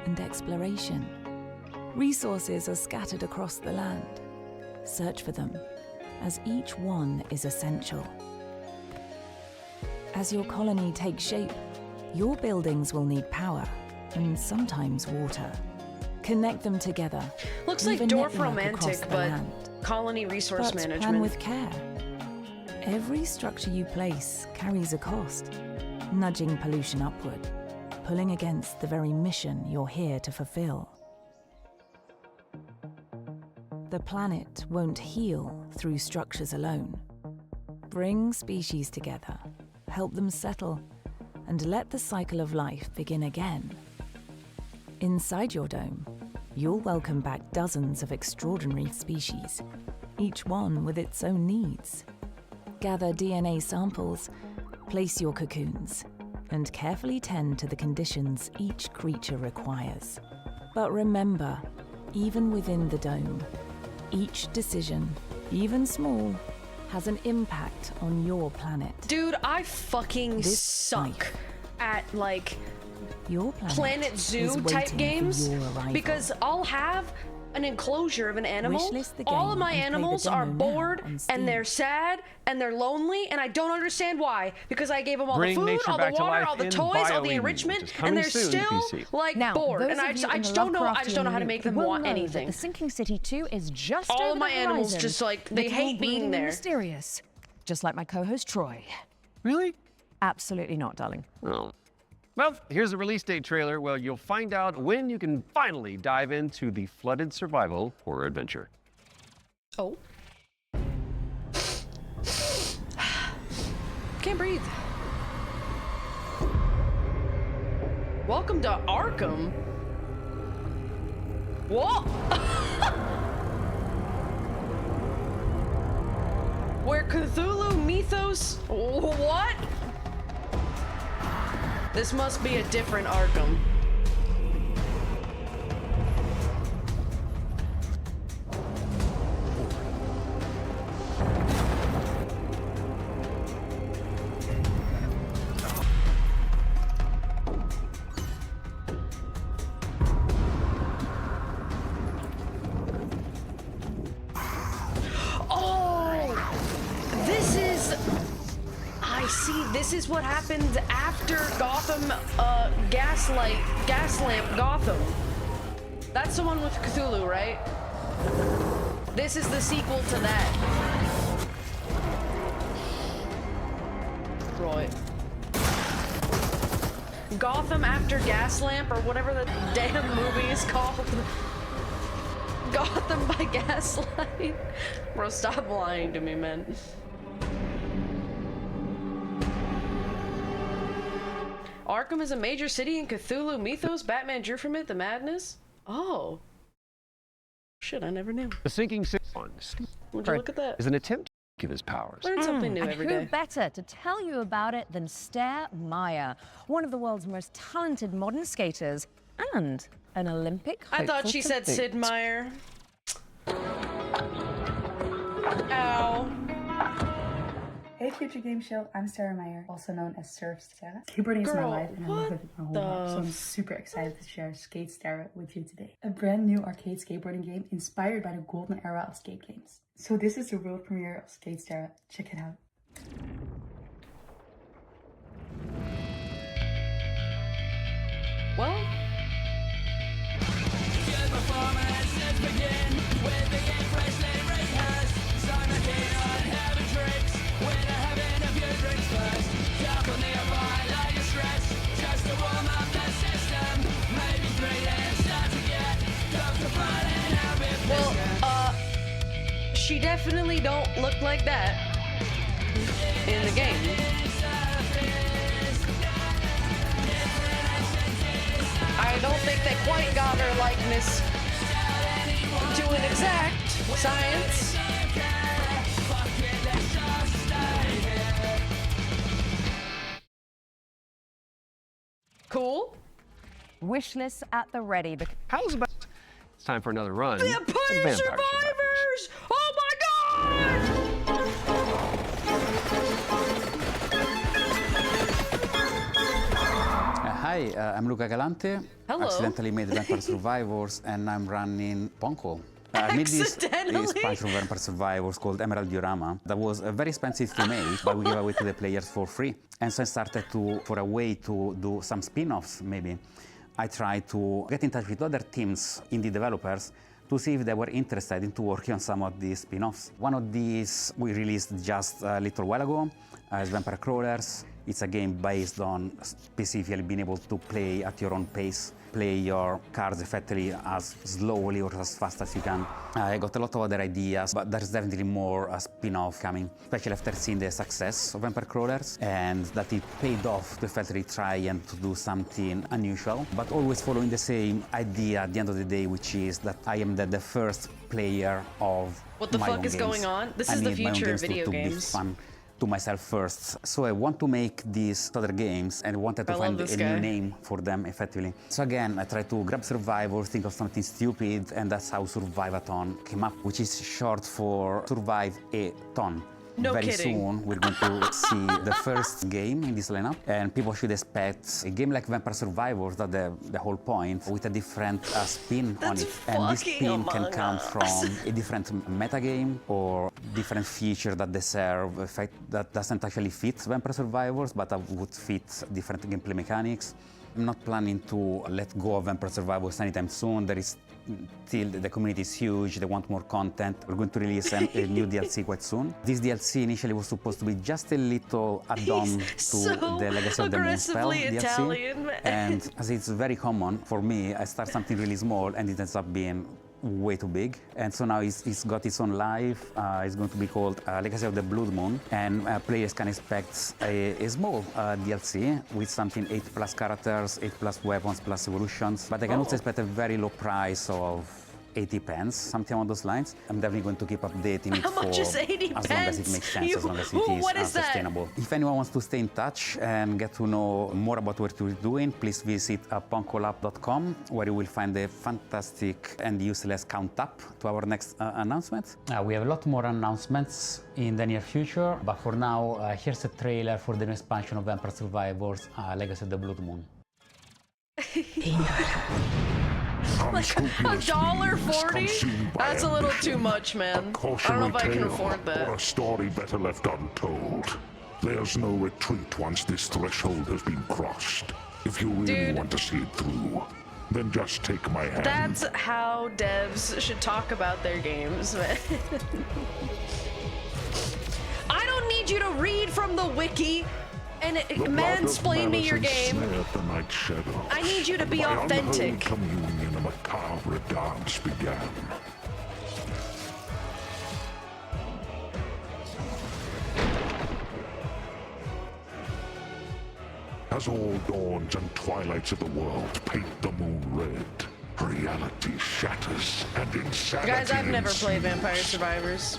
and exploration. Resources are scattered across the land. Search for them, as each one is essential. As your colony takes shape, your buildings will need power and sometimes water. Connect them together. Looks like Weave a Dwarf network Romantic, across the but land. colony resource But management. plan with care. Every structure you place carries a cost, nudging pollution upward, pulling against the very mission you're here to fulfill. The planet won't heal through structures alone. Bring species together, help them settle, and let the cycle of life begin again. Inside your dome, you'll welcome back dozens of extraordinary species, each one with its own needs. Gather DNA samples, place your cocoons, and carefully tend to the conditions each creature requires. But remember, even within the dome, each decision, even small, has an impact on your planet. Dude, I fucking suck at, like, Your Planet Zoo type games, because I'll have an enclosure of an animal. All of my animals are bored and they're sad and they're lonely, and I don't understand why. Because I gave them all the food, all the water, all the toys, all the enrichment, and they're still like bored. And I just don't know. I just don't know how to make them want anything. The Sinking City 2 is just all over of my the animals horizon. just like they hate being there. Mysterious, just like my co-host Troy. Really? Absolutely not, darling. Oh. Well, here's the release date trailer where you'll find out when you can finally dive into the flooded survival horror adventure. Oh. Can't breathe. Welcome to Arkham. What? Where Cthulhu mythos? What? This must be a different Arkham. This is what happens after Gotham, gas lamp Gotham. That's the one with Cthulhu, right? This is the sequel to that. Right. Gotham After Gaslamp, or whatever the damn movie is called. Gotham by Gaslight. Bro, stop lying to me, man. Arkham is a major city in Cthulhu mythos. Batman drew from it the madness. Oh. Shit, I never knew. The Sinking City Would you look at that? is an attempt to give his powers. Learn something new and every who day. better to tell you about it than Stair Meyer, one of the world's most talented modern skaters and an Olympic I thought hopeful she to said boot. Sid Meier. Ow. Hey Future Game Show, I'm Sarah Meyer, also known as Surf Sarah. Skateboarding is my Girl, life and I love it with my whole heart, so I'm super excited to share Skate Sarah with you today. A brand new arcade skateboarding game inspired by the golden era of skate games. So this is the world premiere of Skate Sarah. Check it out. Well, she definitely don't look like that in the game. I don't think they quite got her likeness to an exact science. Cool. Wish list at the ready. How's about? It's time for another run. Vampire Survivors! Oh my god! Hi, I'm Luca Galante. Hello. Accidentally made Vampire Survivors, and I'm running Ponko. I made this expansion of Vampire Survivors called Emerald Diorama that was very expensive to make, but we gave away to the players for free. And so I started for a way to do some spin-offs, maybe. I tried to get in touch with other teams, indie developers, to see if they were interested in working on some of these spin-offs. One of these we released just a little while ago as Vampire Crawlers. It's a game based on specifically being able to play at your own pace, play your cards effectively as slowly or as fast as you can. I got a lot of other ideas, but there's definitely more spin-off coming, especially after seeing the success of Vampire Crawlers and that it paid off to effectively try and to do something unusual, but always following the same idea at the end of the day, which is that I am the first player of What the my fuck own is games. going on? This I is the need my own future of games to video be games. fun to myself first. So I want to make these other games and wanted to I find love a this guy. new name for them effectively. So again, I tried to grab Survivor, think of something stupid, and that's how Survive-a-thon came up, which is short for Survive a Ton. No very kidding. soon we're going to see the first game in this lineup, and people should expect a game like Vampire Survivors, that the whole point, with a different spin on it. And this spin can come from a different metagame or different feature that they serve, a fact that doesn't actually fit Vampire Survivors, but would fit different gameplay mechanics. I'm not planning to let go of Vampire Survivors anytime soon. There is still, the community is huge, they want more content. We're going to release a new DLC quite soon. This DLC initially was supposed to be just a little add-on to the Legacy of the Moon spell Italian, DLC. And as it's very common for me, I start something really small and it ends up being way too big. And so now it's got its own life. It's going to be called Legacy of the Blood Moon, and players can expect a small DLC with something 8+ characters, 8+ weapons, plus evolutions. But I can also expect a very low price of 80 pence, something along those lines. I'm definitely going to keep updating it How much is 80 as long as it makes sense, as long as it is sustainable. If anyone wants to stay in touch and get to know more about what we're doing, please visit punkolab.com, where you will find a fantastic and useless count up to our next announcement. We have a lot more announcements in the near future, but for now, here's a trailer for the new expansion of Vampire Survivors, Legacy of the Blood Moon. Like $1.40? That's a little too much, man. I don't know if I can afford that. Or a story better left untold. There's no retreat once this threshold has been crossed. If you really want to see it through, then just take my hand. That's how devs should talk about their games, man. I don't need you to read from the wiki and mansplain me your game. I need you to be authentic. Communion, a macabre dance began. As all dawns and twilights of the world paint the moon red, reality shatters and insanity. Guys, I've never played Vampire Survivors.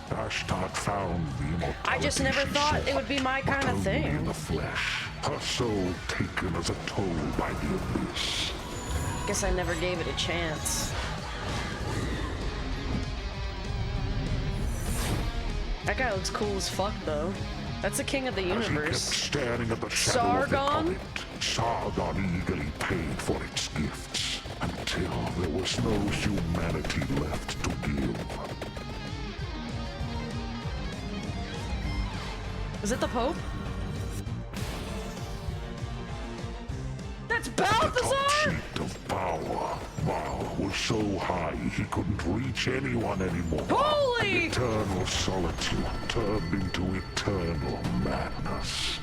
Ashtart found the immortality. I just never thought it would be my kind of thing. In the flesh, her soul taken as a toll by the abyss. Guess I never gave it a chance. That guy looks cool as fuck, though. That's the king of the universe. Staring at the shadow of the Sargon? comet, Sargon eagerly paid for its gifts until there was no humanity left to give. Is it the Pope? That's Balthazar! Seat of power. Baal was so high he couldn't reach anyone anymore. Holy! And eternal solitude turned into eternal madness.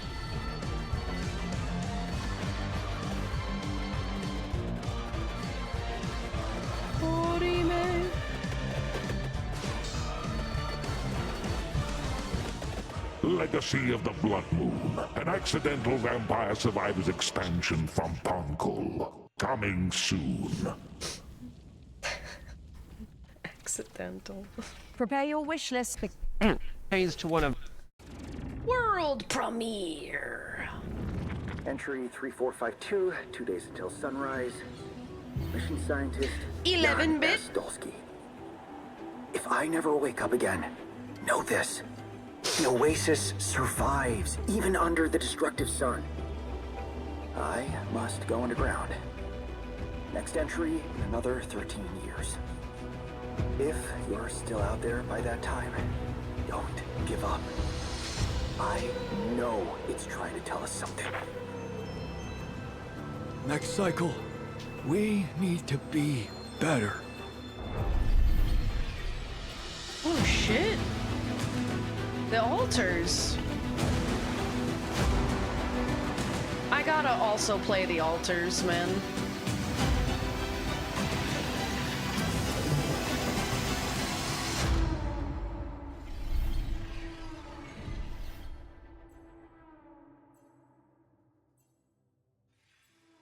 Legacy of the Blood Moon, an accidental Vampire Survivors expansion from Punkle. Coming soon. Accidental. Prepare your wish list. Change to one of World premiere. Entry 3452, 2 days until sunrise. Mission scientist 11-bit. Stolsky. If I never wake up again, know this. The Oasis survives, even under the destructive sun. I must go underground. Next entry in another 13 years. If you're still out there by that time, don't give up. I know it's trying to tell us something. Next cycle, we need to be better. Oh shit. The altars. I gotta also play the altars, man.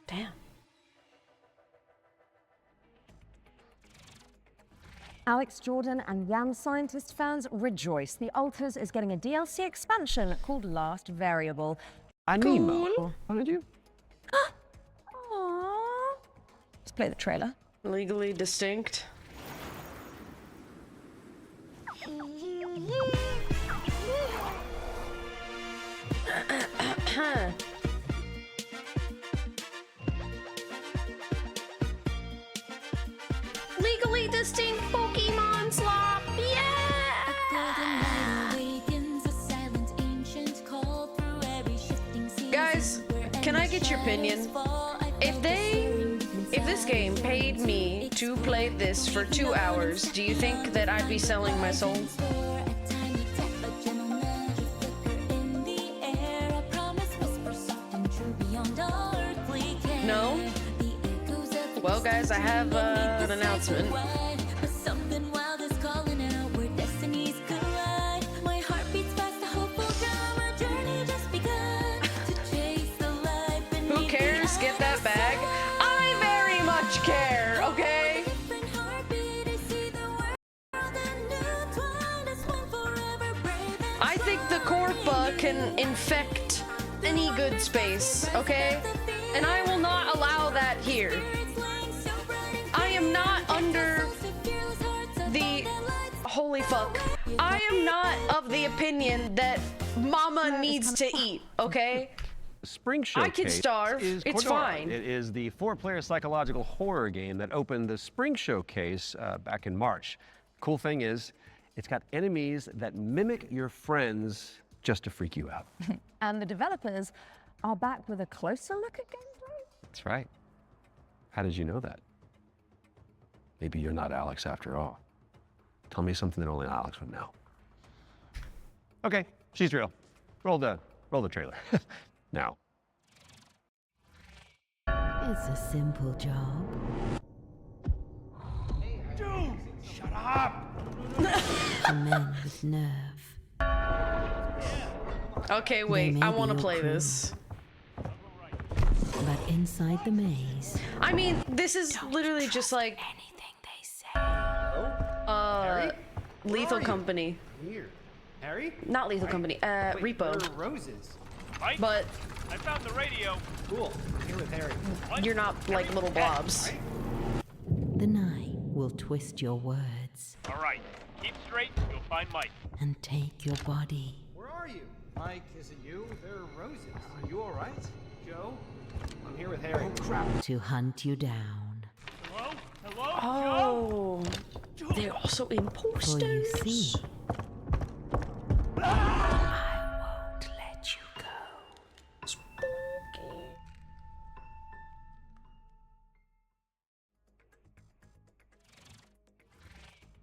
Damn. Alex Jordan and Yam Scientist fans rejoice. The Altars is getting a DLC expansion called Last Variable. Animo. What did you? Aww. Let's play the trailer. Legally distinct. Legally distinct Pokemon slop! Yeah! Guys, can I get your opinion? If this game paid me to play this for 2 hours, do you think that I'd be selling my soul? No? Well, guys, I have an announcement. Who cares? Get that bag. I very much care, okay? I think the Corpa can infect any good space, okay? And I will not allow that here. I am not under the... Holy fuck. I am not of the opinion that mama needs to eat, okay? Spring Showcase I can starve. is It's Cordora. fine. It is the 4-player psychological horror game that opened the Spring Showcase back in March. Cool thing is, it's got enemies that mimic your friends just to freak you out. And the developers are back with a closer look at gameplay. That's right. How did you know that? Maybe you're not Alex after all. Tell me something that only Alex would know. Okay, she's real. Roll the trailer. Now. It's a simple job. Dude, shut up! For men with nerve. Okay, wait, I want to play this. But inside the maze. I mean, this is literally just like anything they say. Lethal Company. Here. Harry? Not Lethal Company, Repo. Where are roses? Mike? But I found the radio. Cool. I'm here with Harry. you're not like little blobs. The night will twist your words All right. Keep straight. You'll find Mike. and take your body. Where are you? Mike, is it you? There are roses. Are you all right? Joe? I'm here with Harry. Oh, crap. To hunt you down. Hello? Hello? Oh, they're also in For posters. you see, I won't let you go.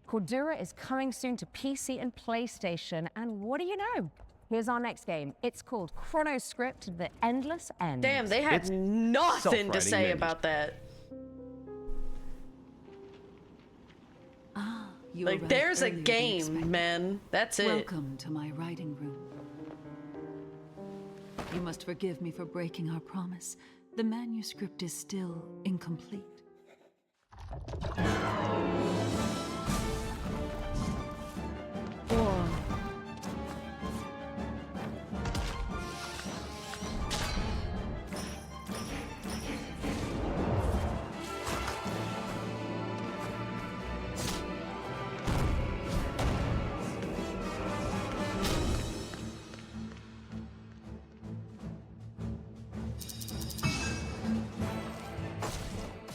Cordura is coming soon to PC and PlayStation, and what do you know? Here's our next game. It's called Chronoscript: The Endless End. Damn, they had It's nothing to self-writing say menus. about that. Ah, you Like, arrived there's a earlier than game, expected. man. That's it. Welcome to my writing room. You must forgive me for breaking our promise. The manuscript is still incomplete. Whoa.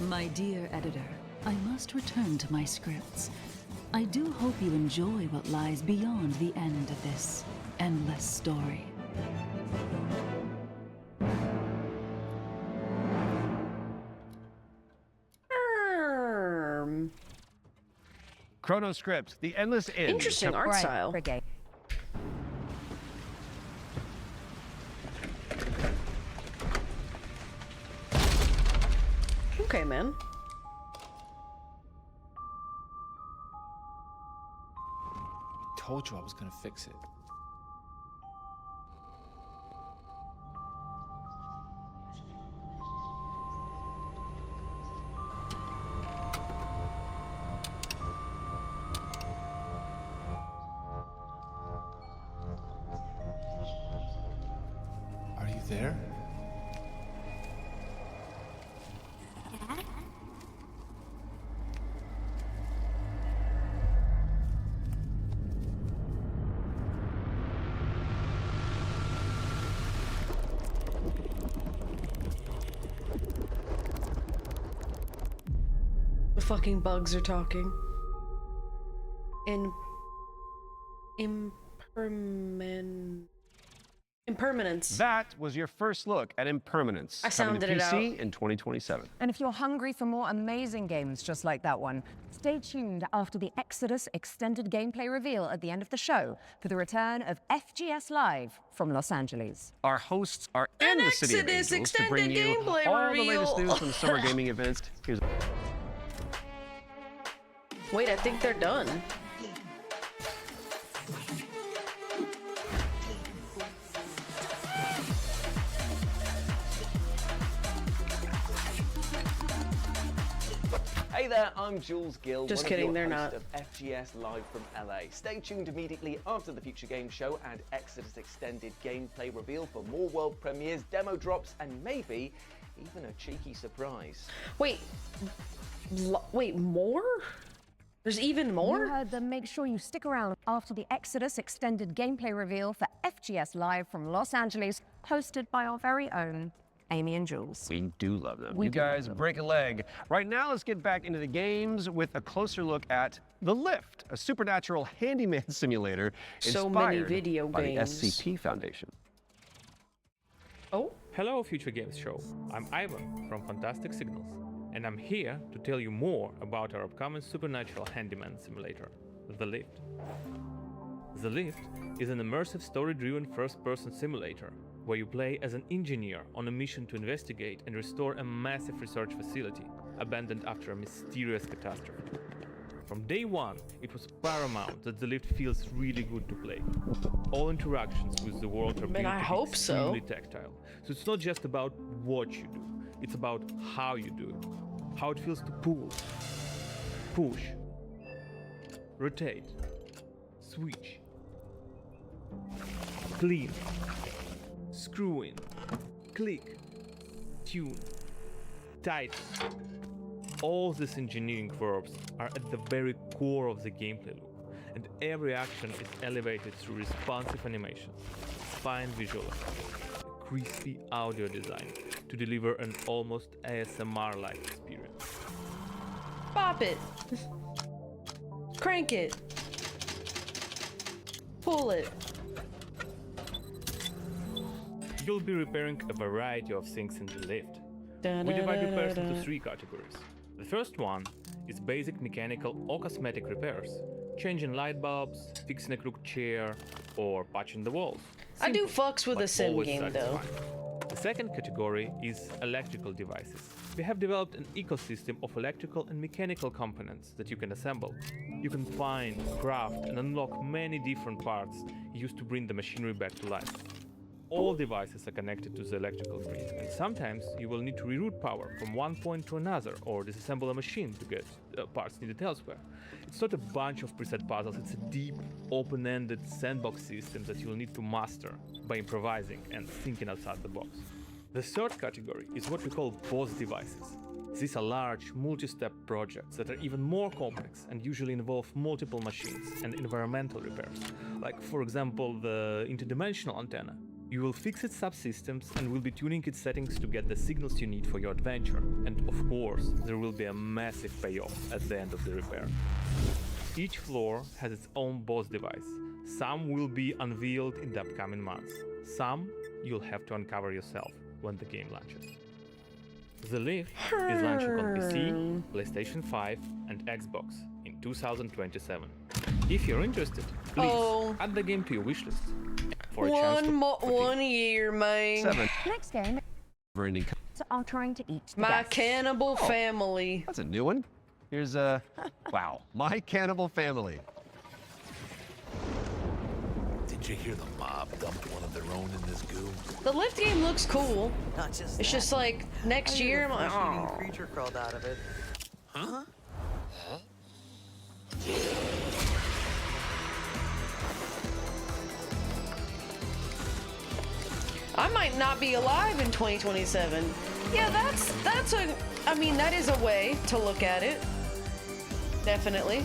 My dear editor, I must return to my scripts. I do hope you enjoy what lies beyond the end of this endless story. Chronoscript: The Endless End. Interesting art style. Brigade. Okay, man. Told you I was gonna fix it. Are you there? fucking bugs are talking. Impermanence. That was your first look at Impermanence. I sounded coming to it out. PC in 2027. And if you're hungry for more amazing games just like that one, stay tuned after the Exodus extended gameplay reveal at the end of the show for the return of FGS Live from Los Angeles. Our hosts are in the City of Exodus Angels to bring you extended all gameplay the latest reveal. news from the summer gaming events. Here's Wait, I think they're done. Hey there, I'm Jules Gill, Just one kidding, of your they're hosts not. of FGS Live from LA. Stay tuned immediately after the Future Games Show and Exodus Extended gameplay reveal for more world premieres, demo drops, and maybe even a cheeky surprise. Wait, wait, more? There's even more? You heard them. Make sure you stick around after the Exodus extended gameplay reveal for FGS Live from Los Angeles, hosted by our very own Amy and Jules. We do love them. We You do guys love them. break a leg. Right now, let's get back into the games with a closer look at The Lift, a supernatural handyman simulator So inspired many video by games. the SCP Foundation. Oh? Hello, Future Games Show. I'm Ivan from Fantastic Signals, and I'm here to tell you more about our upcoming supernatural handyman simulator, The Lift. The Lift is an immersive story-driven first-person simulator where you play as an engineer on a mission to investigate and restore a massive research facility abandoned after a mysterious catastrophe. From day one, it was paramount that The Lift feels really good to play. All interactions with the world are built I to hope be so. extremely tactile. So it's not just about what you do, it's about how you do it. How it feels to pull, push, rotate, switch, clean, screw in, click, tune, tighten. All these engineering verbs are at the very core of the gameplay loop, and every action is elevated through responsive animations, fine visual effects, crispy audio design to deliver an almost ASMR-like experience. Pop it. Crank it. Pull it. You'll be repairing a variety of things in the lift. We divide repairs into three categories. The first one is basic mechanical or cosmetic repairs, changing light bulbs, fixing a crooked chair, or patching the walls. I do fucks with but a sim always game, though. satisfying. The second category is electrical devices. We have developed an ecosystem of electrical and mechanical components that you can assemble. You can find, craft, and unlock many different parts used to bring the machinery back to life. All devices are connected to the electrical grid, and sometimes you will need to reroute power from one point to another or disassemble a machine to get parts needed elsewhere. It's not a bunch of preset puzzles, it's a deep, open-ended sandbox system that you'll need to master by improvising and thinking outside the box. The third category is what we call boss devices. These are large, multi-step projects that are even more complex and usually involve multiple machines and environmental repairs, like for example the interdimensional antenna. You will fix its subsystems and will be tuning its settings to get the signals you need for your adventure. And of course, there will be a massive payoff at the end of the repair. Each floor has its own boss device. Some will be unveiled in the upcoming months. Some you'll have to uncover yourself when the game launches. The Lift is launching on PC, PlayStation 5 and Xbox in 2027. If you're interested, please add the game to your wishlist. For a chance to One year, man. 7. Next game Never-ending. are trying to eat the My guests. Cannibal Family. That's a new one. Here's wow, My Cannibal Family. Did you hear the mob dumped one of their own in this goo? The Lift game looks cool. Not just It's that. just like next year. I'm like, Flesh-eating oh. creature crawled out of it. Huh? I might not be alive in 2027. Yeah, that's a. I mean, that is a way to look at it. Definitely.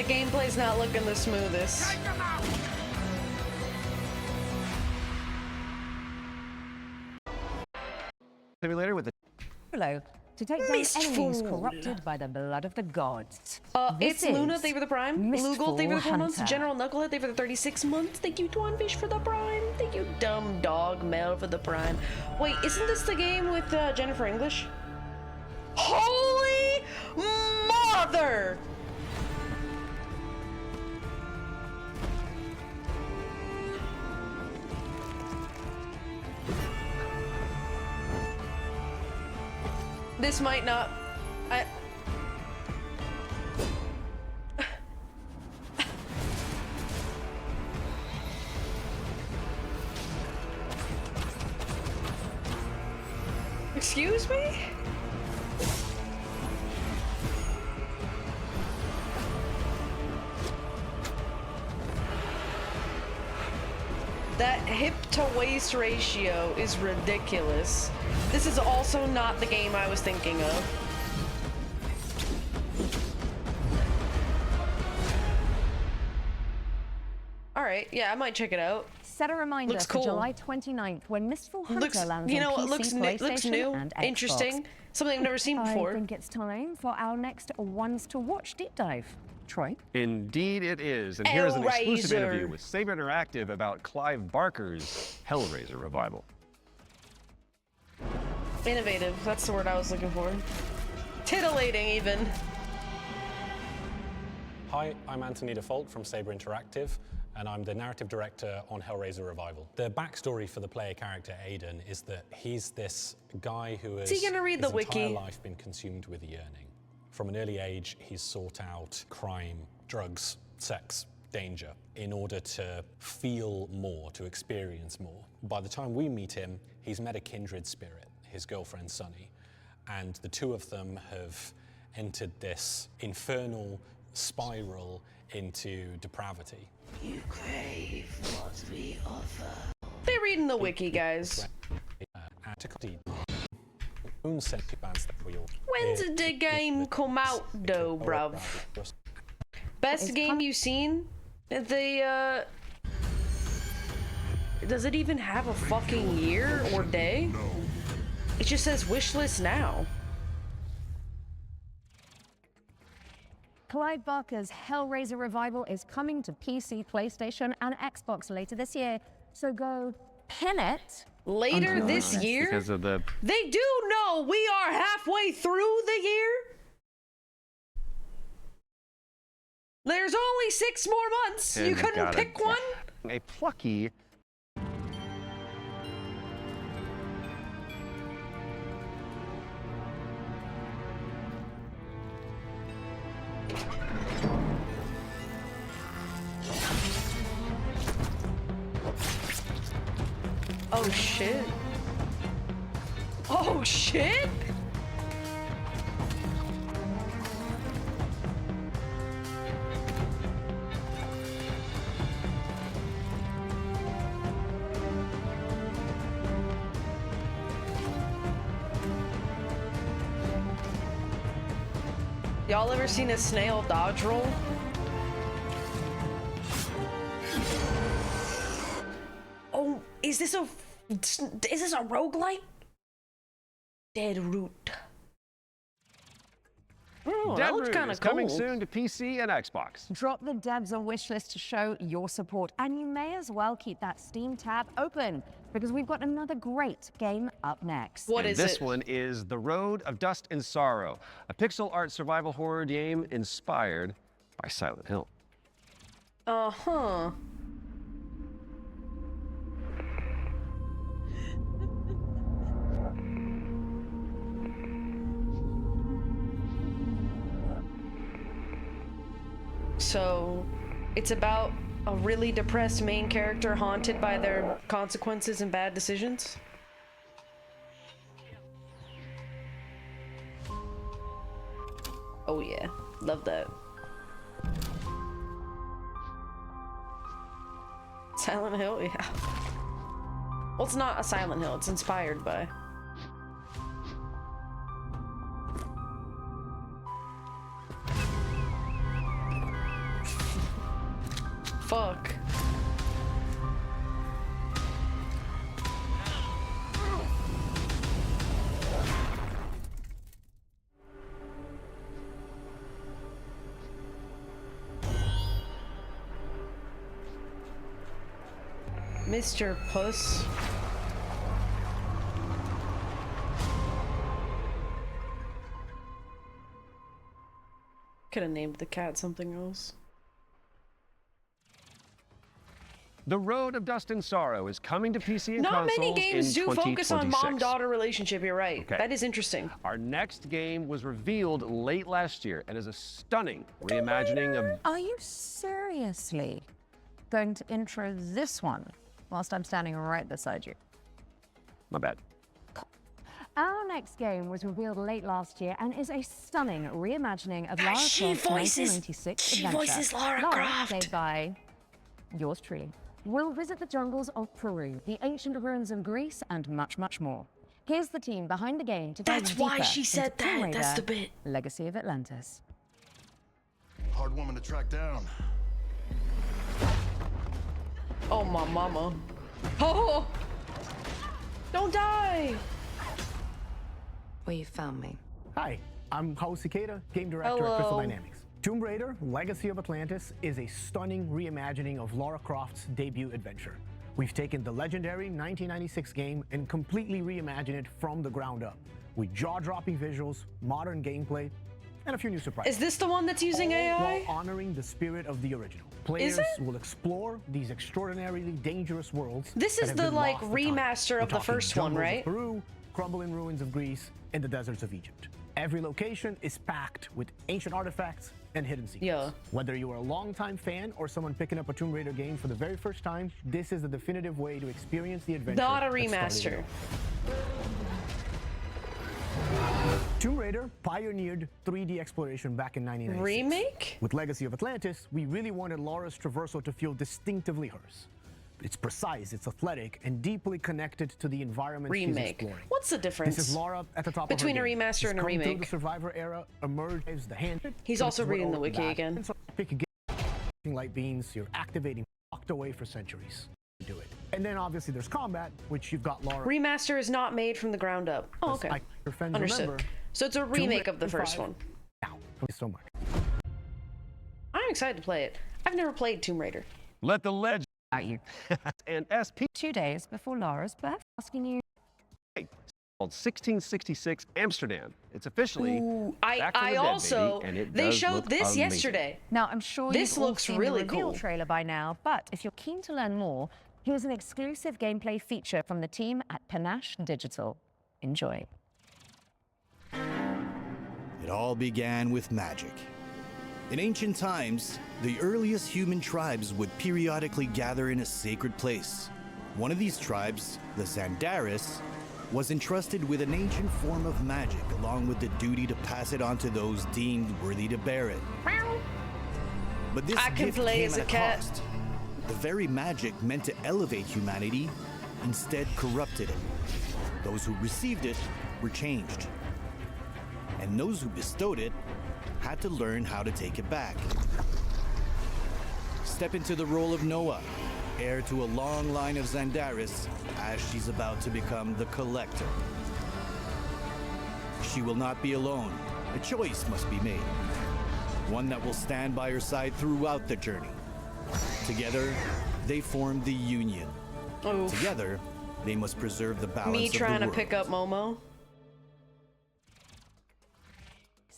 That gameplay's not looking the smoothest. Simulator with the Hello. To take down enemies corrupted by the blood of the gods. It's Luna, thank you for the Prime. Lugal, thank you for the 4 months. Hunter. General Knucklehead, thank you for the 36 months. Thank you, Dwanfish, for the Prime. Thank you, Dumb Dog Mel, for the Prime. Wait, isn't this the game with Jennifer English? Holy mother! This might not... Excuse me? That hip to waist ratio is ridiculous. This is also not the game I was thinking of. Alright, yeah, I might check it out. Set a reminder Looks for cool. July 29th when Mistful Hunter lands you know, on it PC, looks PlayStation, new, and Xbox. interesting, something I've never seen before. I think it's time for our next Ones to Watch deep dive. Troy? Indeed it is. And here's an exclusive Hellraiser. interview with Saber Interactive about Clive Barker's Hellraiser revival. Innovative, that's the word I was looking for. Titillating, even. Hi, I'm Anthony DeFault from Saber Interactive, and I'm the narrative director on Hellraiser Revival. The backstory for the player character Aiden is that he's this guy who has Is he gonna read the his wiki? entire life been consumed with yearning. From an early age, he's sought out crime, drugs, sex, danger in order to feel more, to experience more. By the time we meet him, he's met a kindred spirit, his girlfriend Sunny, and the two of them have entered this infernal spiral into depravity. You crave what we offer. They're reading the wiki, guys. When did the game come out, though, bruv? Best game you've seen? The, Does it even have a fucking year or day? It just says wishlist now. Clive Barker's Hellraiser Revival is coming to PC, PlayStation, and Xbox later this year. So go pin it. Later this year? Because of the... They do know we are halfway through the year? There's only 6 more months. You couldn't pick one? A plucky... Oh shit. Oh shit? Y'all ever seen a snail dodge roll? Oh, is this a roguelite? Dead Root. Oh, that looks kind of cool. Coming soon to PC and Xbox. Drop the devs on wishlist to show your support, and you may as well keep that Steam tab open because we've got another great game up next. This one is The Road of Dust and Sorrow, a pixel art survival horror game inspired by Silent Hill. Uh-huh. So, it's about a really depressed main character haunted by their consequences and bad decisions? Oh yeah, love that. Silent Hill? Yeah. Well, it's not a Silent Hill, it's inspired by. fuck? Mr. Puss. Could have named the cat something else. The Road of Dust and Sorrow is coming to PC and Not consoles many games in do focus on 2026. mom-daughter relationship, you're right. Okay. That is interesting. Our next game was revealed late last year and is a stunning reimagining of... Are you seriously going to intro this one whilst I'm standing right beside you? My bad. Our next game was revealed late last year and is a stunning reimagining of Lara She Croft's 1996 adventure. voices Lara Croft. Played by yours truly. We'll visit the jungles of Peru, the ancient ruins of Greece, and much, much more. Here's the team behind the game to dive That's why deeper she said into Tomb that. That's Raider, the bit. Legacy of Atlantis. Hard woman to track down. Oh, my mama. Oh! Don't die! Well, you found me. Hi, I'm Hao Cicada, game director at Crystal Dynamics. Tomb Raider, Legacy of Atlantis is a stunning reimagining of Lara Croft's debut adventure. We've taken the legendary 1996 game and completely reimagined it from the ground up, with jaw-dropping visuals, modern gameplay, and a few new surprises. Is this the one that's using All AI? while honoring the spirit of the original. Players will explore these extraordinarily dangerous worlds. This that is have the, been like, lost to time. remaster We're of the talking first one, jungles of right? Peru, crumbling ruins of Greece, and the deserts of Egypt. Every location is packed with ancient artifacts and hidden secrets. Yeah. Whether you are a longtime fan or someone picking up a Tomb Raider game for the very first time, this is the definitive way to experience the adventure. Not a that started remaster. it all. Tomb Raider pioneered 3D exploration back in 1996. Remake? With Legacy of Atlantis, we really wanted Lara's traversal to feel distinctively hers. It's precise, it's athletic, and deeply connected to the environment she's Remake. exploring. What's the difference This is Lara at the top between of her a game. remaster She's and a come through remake? the Survivor era, emerges the hand. He's but also it's what reading the all wiki that. again. And so pick again, light beams, you're activating, locked away for centuries. Do it. And then obviously there's combat, which you've got Lara. Remaster is not made from the ground up. Oh, okay. Your friends Understood. remember, So it's a Tomb remake of the Raider first 5. one. Now, thank you so much. I'm excited to play it. I've never played Tomb Raider. Let the legend at you. And SP 2 days before Lara's birth, asking you. called 1666 Amsterdam. It's officially back from I the dead, also baby, and it they does showed look this amazing. yesterday. Now, I'm sure This you've all looks seen really the reveal cool. trailer by now, but if you're keen to learn more, here's an exclusive gameplay feature from the team at Panache Digital. Enjoy. It all began with magic. In ancient times, the earliest human tribes would periodically gather in a sacred place. One of these tribes, the Zandaris, was entrusted with an ancient form of magic along with the duty to pass it on to those deemed worthy to bear it. But this I can gift play came as at a a cat. cost. The very magic meant to elevate humanity instead corrupted it. Those who received it were changed. And those who bestowed it had to learn how to take it back. Step into the role of Noah, heir to a long line of Zandaris, as she's about to become the Collector. She will not be alone. A choice must be made. One that will stand by her side throughout the journey. Together, they form the Union. Oof. Together, they must preserve the balance Me of the trying to world. pick up Momo.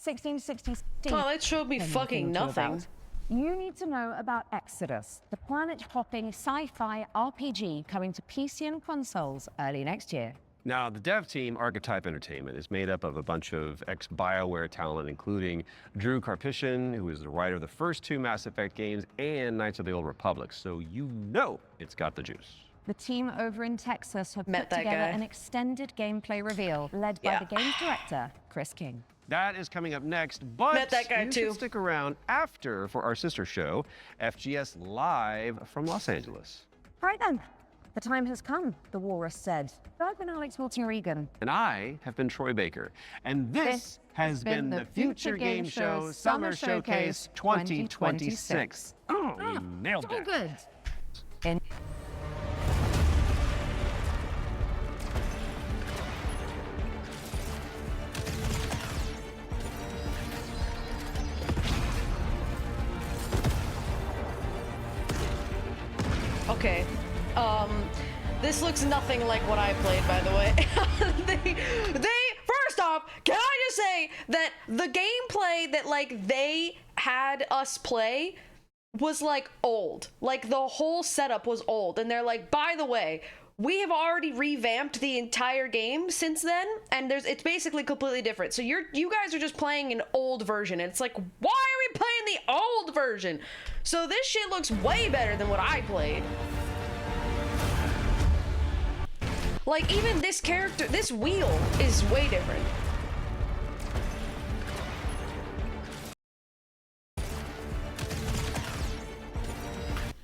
1666. Well, it showed me fucking nothing. You need to know about Exodus, the planet-hopping sci-fi RPG coming to PC and consoles early next year. Now, the dev team, Archetype Entertainment, is made up of a bunch of ex-BioWare talent, including Drew Karpyshyn, who is the writer of the first two Mass Effect games, and Knights of the Old Republic, so you know it's got the juice. The team over in Texas have Met put that together guy. an extended gameplay reveal led by the game's director, Chris King. That is coming up next, but Met that guy you too. should stick around after for our sister show, FGS Live from Los Angeles. All right then, The time has come, the walrus said. I've been Alex Walton-Regan. And I have been Troy Baker. And this has been the Future Game Show Summer Showcase 2026. Oh, we nailed So that. good. And Okay. This looks nothing like what I played, by the way. they first off, can I just say that the gameplay that like they had us play was like old. Like the whole setup was old, and they're like, by the way, we have already revamped the entire game since then, and it's basically completely different. So you guys are just playing an old version, and it's like, why are we playing the old version? So this shit looks way better than what I played. Like, even this character, this wheel is way different.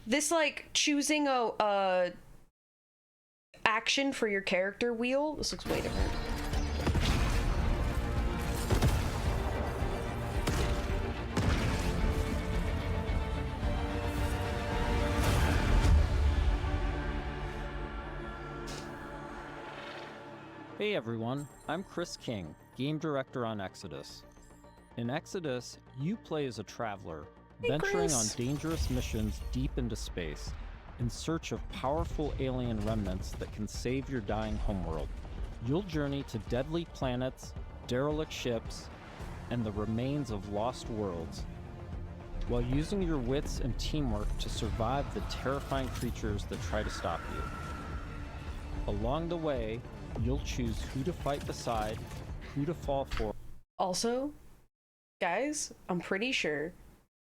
This, like, choosing a action for your character wheel, this looks way different. Hey everyone, I'm Chris King, Game Director on Exodus. In Exodus, you play as a traveler, venturing on dangerous missions deep into space, in search of powerful alien remnants that can save your dying homeworld. You'll journey to deadly planets, derelict ships, and the remains of lost worlds, while using your wits and teamwork to survive the terrifying creatures that try to stop you. Along the way, you'll choose who to fight beside, who to fall for. Also, guys, I'm pretty sure,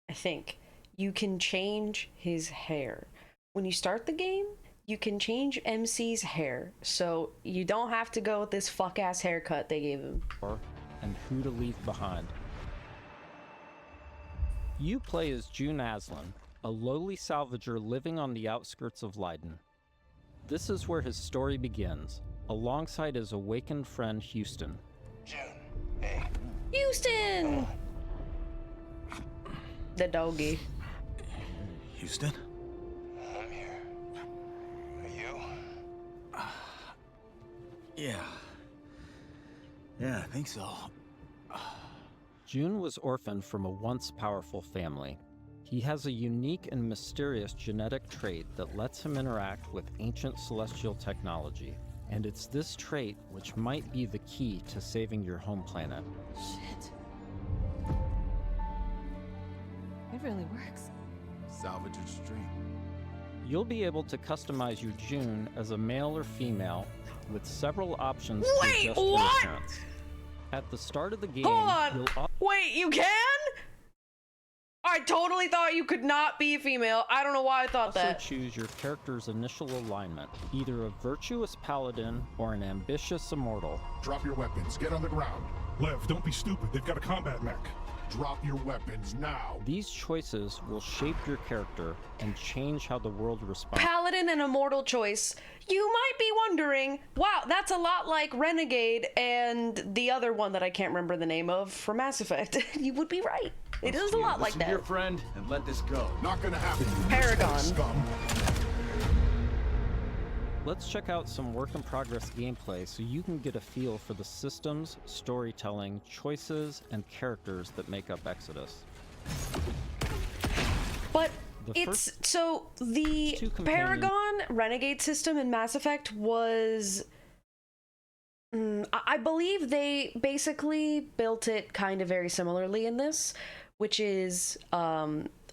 I think, you can change his hair. When you start the game, you can change MC's hair, so you don't have to go with this fuck-ass haircut they gave him. And who to leave behind. You play as June Aslan, a lowly salvager living on the outskirts of Leiden. This is where his story begins, alongside his awakened friend Houston. June, hey. Houston! The doggy. Houston? I'm here. Are you? Yeah. Yeah, I think so. June was orphaned from a once powerful family. He has a unique and mysterious genetic trait that lets him interact with ancient celestial technology. And it's this trait which might be the key to saving your home planet. Shit. It really works. Salvage your dream. You'll be able to customize your June as a male or female, with several options to Wait, adjust what? your appearance. At the start of the game, Hold on. you'll Wait, you can? I totally thought you could not be female. I don't know why I thought also that. choose your character's initial alignment, either a virtuous paladin or an ambitious immortal. Drop your weapons. Get on the ground. Lev, don't be stupid. They've got a combat mech. Drop your weapons now. These choices will shape your character and change how the world responds. Paladin and immortal choice. You might be wondering, wow, that's a lot like Renegade and the other one that I can't remember the name of from Mass Effect. You would be right. It is a lot like Listen that. to your friend and let this go. Not gonna happen. You Paragon. scum. Let's check out some work-in-progress gameplay so you can get a feel for the systems, storytelling, choices, and characters that make up Exodus. But it's so the Paragon Renegade system in Mass Effect was I believe they basically built it kind of very similarly in this, which is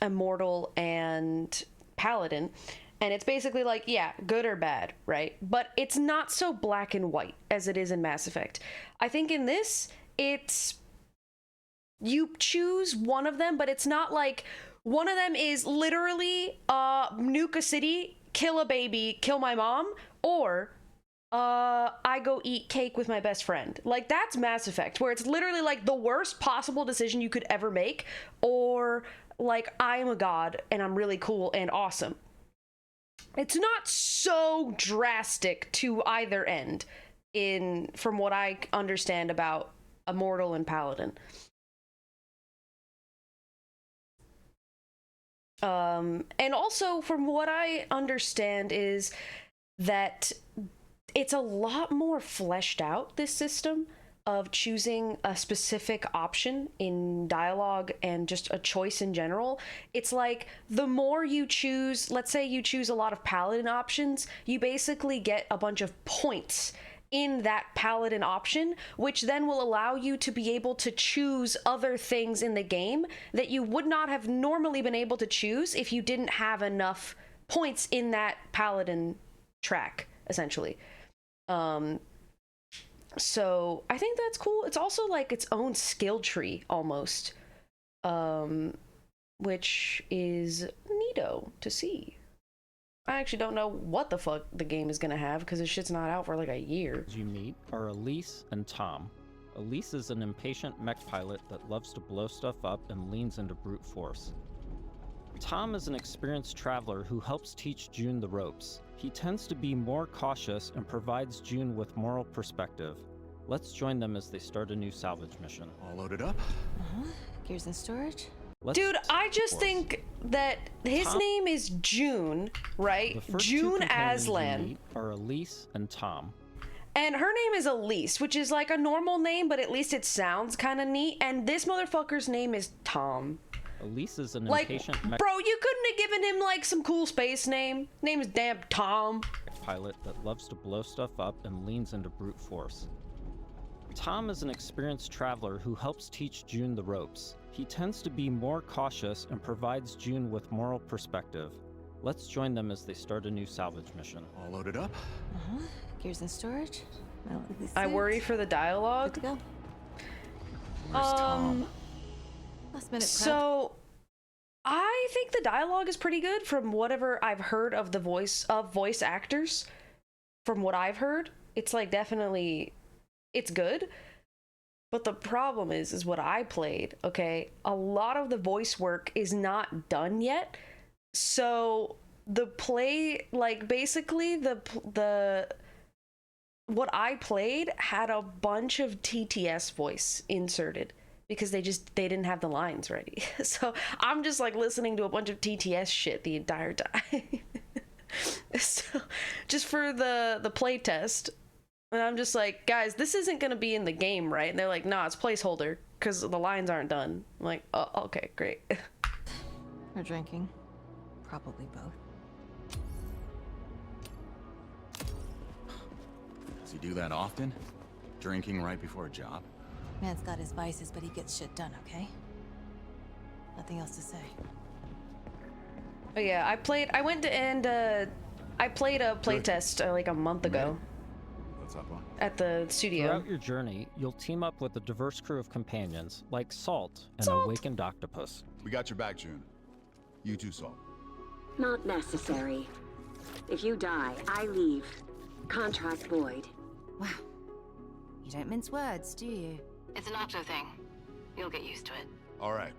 immortal and paladin, and it's basically like, yeah, good or bad, right? But it's not so black and white as it is in Mass Effect. I think in this it's you choose one of them, but it's not like one of them is literally nuke a city, kill a baby, kill my mom, or I go eat cake with my best friend. Like, that's Mass Effect, where it's literally like the worst possible decision you could ever make, or like I am a god and I'm really cool and awesome. it's not so drastic to either end from what I understand about Immortal and Paladin. And also from what I understand is that it's a lot more fleshed out, this system of choosing a specific option in dialogue and just a choice in general. It's like the more you choose, let's say you choose a lot of Paladin options, you basically get a bunch of points in that Paladin option, which then will allow you to be able to choose other things in the game that you would not have normally been able to choose if you didn't have enough points in that Paladin track, essentially. So I think that's cool. It's also like its own skill tree almost, which is neato to see. I actually don't know what the fuck the game is gonna have because this shit's not out for like a year. You meet are Elise and Tom. Elise is an impatient mech pilot that loves to blow stuff up and leans into brute force. Tom is an experienced traveler who helps teach June the ropes. He tends to be more cautious and provides June with moral perspective. Let's join them as they start a new salvage mission. All loaded up? Gears in storage? Dude, I just think that his name is June, right? The first June two companions Aslan. you meet are Elise and Tom. And her name is Elise, which is like a normal name, but at least it sounds kind of neat. And this motherfucker's name is Tom. Elise is an Like, impatient bro, you couldn't have given him like some cool space name. Name is damn Tom. pilot that loves to blow stuff up and leans into brute force. Tom is an experienced traveler who helps teach June the ropes. He tends to be more cautious and provides June with moral perspective. Let's join them as they start a new salvage mission. All loaded up? Gears in storage? I worry for the dialogue. Good to go. Where's Tom? Last minute prep. So I think the dialogue is pretty good from whatever I've heard of the voice actors. From what I've heard, it's like definitely it's good. But the problem is what I played, okay? A lot of the voice work is not done yet. So the play, like basically the what I played had a bunch of TTS voice inserted because they didn't have the lines ready. So I'm just like listening to a bunch of TTS shit the entire time. So just for the play test. And I'm just like, guys, this isn't going to be in the game, right? And they're like, nah, it's placeholder because the lines aren't done. I'm like, oh, okay, great. Or drinking. Probably both. Does he do that often? Drinking right before a job? Man's got his vices, but he gets shit done, okay? Nothing else to say. Oh yeah, I played a playtest like a month ago. What's up, Juan? At the studio. Throughout your journey, you'll team up with a diverse crew of companions, like Salt, an awakened octopus. We got your back, June. You too, Salt. Not necessary. If you die, I leave. Contract void. Wow. You don't mince words, do you? It's an octo thing. You'll get used to it. All right.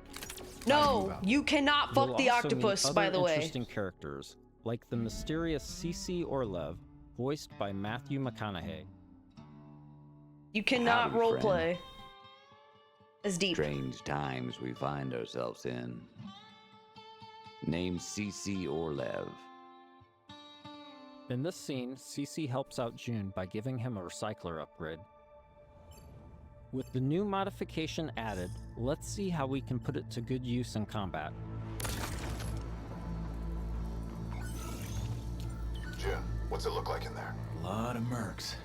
No, you cannot fuck You'll the also octopus, meet by other the way. interesting characters, like the mysterious CC Orlev, voiced by Matthew McConaughey. You cannot Howdy, roleplay as deep. Strange times we find ourselves in. Name CC Orlev. In this scene, CC helps out June by giving him a recycler upgrade. With the new modification added, let's see how we can put it to good use in combat. June, what's it look like in there? A lot of mercs.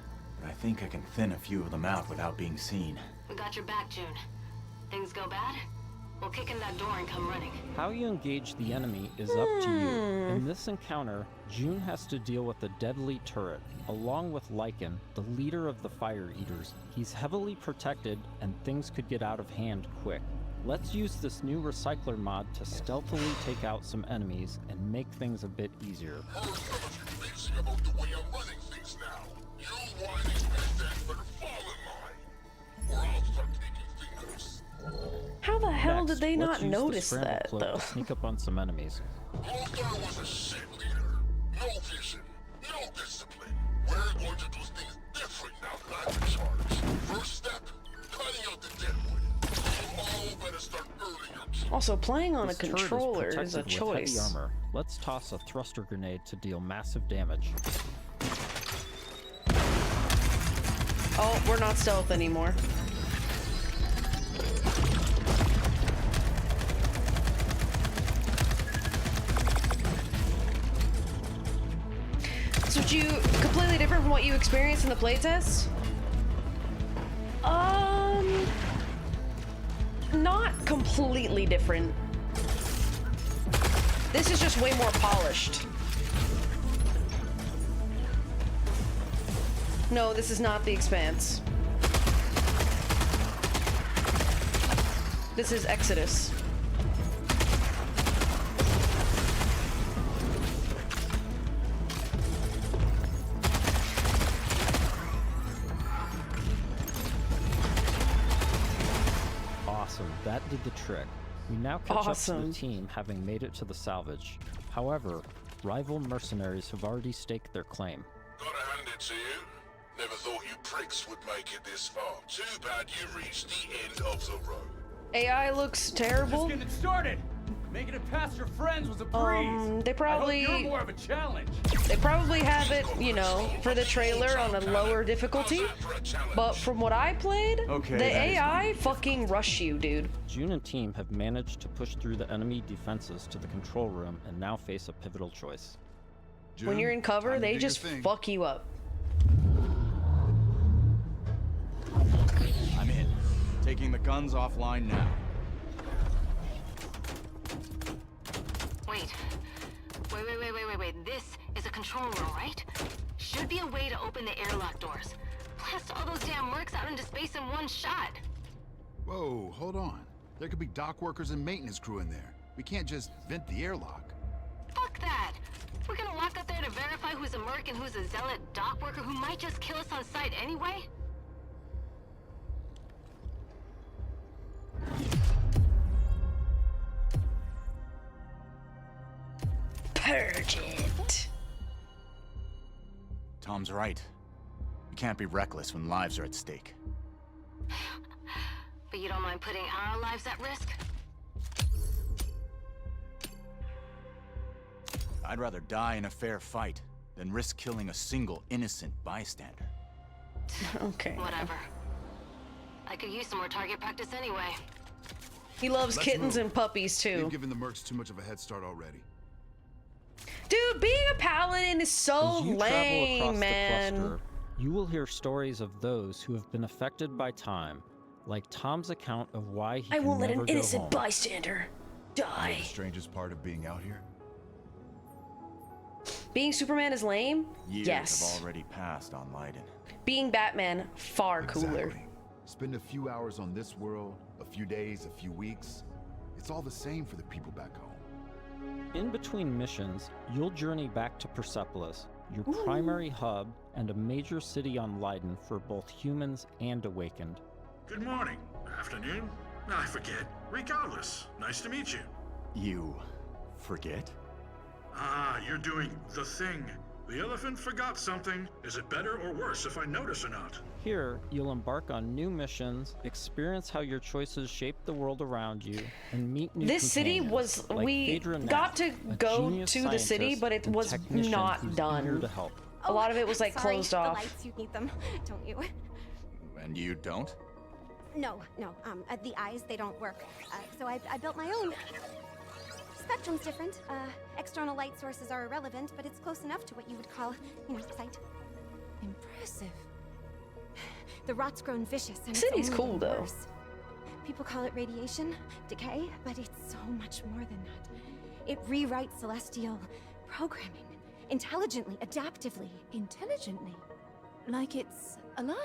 But I think I can thin a few of them out without being seen. We got your back, June. Things go bad, we'll kick in that door and come running. How you engage the enemy is up to you. In this encounter, June has to deal with a deadly turret, along with Lycan, the leader of the Fire Eaters. He's heavily protected, and things could get out of hand quick. Let's use this new recycler mod to stealthily take out some enemies and make things a bit easier. About the way I'm running things now. You whining bitch better fall in line, or I'll start taking fingers. How the hell Next, did they let's not use the notice scramble that, cloak though? to sneak up on some enemies. Lothar was a shit leader. No Also, playing on a This turret controller is a protected with choice. heavy armor. Let's toss a thruster grenade to deal massive damage. Oh, we're not stealth anymore. So, completely different from what you experienced in the playtest? Not completely different. This is just way more polished. No, this is not The Expanse. This is Exodus. Awesome, that did the trick. We now catch up to the team having made it to the salvage. However, rival mercenaries have already staked their claim. Gotta hand it to you. Never thought you pricks would make it this far. Too bad you reached the end of the road. AI looks terrible. Just getting started. Making it past your friends was a breeze. They probably I hope you're more of a challenge. They probably have it, you know, for the trailer on a lower difficulty. But from what I played, the AI fucking rush you, dude. June and team have managed to push through the enemy defenses to the control room and now face a pivotal choice. When you're in cover, they just fuck you up. I'm in. Taking the guns offline now. Wait. This is a control room, right? Should be a way to open the airlock doors. Blast all those damn mercs out into space in one shot. Whoa, hold on. There could be dock workers and maintenance crew in there. We can't just vent the airlock. Fuck that. We're gonna walk up there to verify who's a merc and who's a zealot dock worker who might just kill us on sight anyway? Purge it. Tom's right. You can't be reckless when lives are at stake. But you don't mind putting our lives at risk? I'd rather die in a fair fight than risk killing a single innocent bystander. Okay. Whatever. I could use some more target practice anyway. He loves Let's kittens move. and puppies too. You've given the mercs too much of a head start already. Dude, being a paladin is so As you travel lame, across man. the cluster, you will hear stories of those who have been affected by time, like Tom's account of why he I can won't let never an go innocent home. bystander die. The strangest part of being out here? Being Superman is lame? Years Yes. have already passed on Leiden. Being Batman, far cooler. Exactly. Spend a few hours on this world, a few days, a few weeks. It's all the same for the people back home. In between missions, you'll journey back to Persepolis, your primary hub and a major city on Leiden for both humans and Awakened. Good morning. Afternoon? I forget. Regardless, nice to meet you. You forget? Ah, you're doing the thing. The elephant forgot something. Is it better or worse if I notice or not? Here, you'll embark on new missions, experience how your choices shape the world around you, and meet new This city companions, was like we Phaedra got Knapp, to a go genius to the city, scientist but it and was technician not who's eager done. to help. A lot of it was like Sorry, closed the off. lights, you need them, don't you? And you don't? No. The eyes, they don't work. So I built my own. Spectrum's different. External light sources are irrelevant, but it's close enough to what you would call, sight. Impressive. The rot's grown vicious, and City's it's cool, only though. worse. People call it radiation, decay, but it's so much more than that. It rewrites celestial programming, intelligently, adaptively. Intelligently? Like it's alive?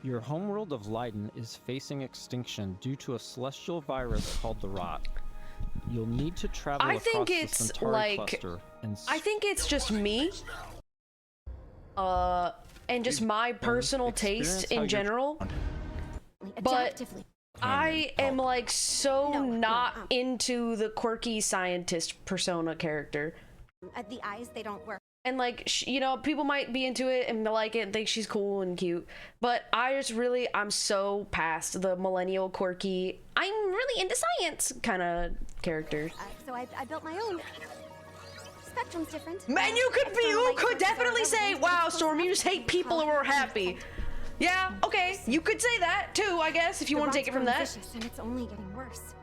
Your homeworld of Leiden is facing extinction due to a celestial virus called the Rot. You'll need to travel I across think the it's Centauri like cluster and I think it's just me. And just my personal taste experience how in general. But Adaptively. I am like so not into the quirky scientist persona character. The eyes, they don't work. And like, you know, people might be into it and like it and think she's cool and cute, but I'm so past the millennial quirky, I'm really into science kind of character. So I built my own. Spectrum's different. Man, you could definitely say, wow, Storm, you just hate people who are happy. Yeah, okay, you could say that too, I guess, if you want to take it from that. Vicious, and it's only getting worse.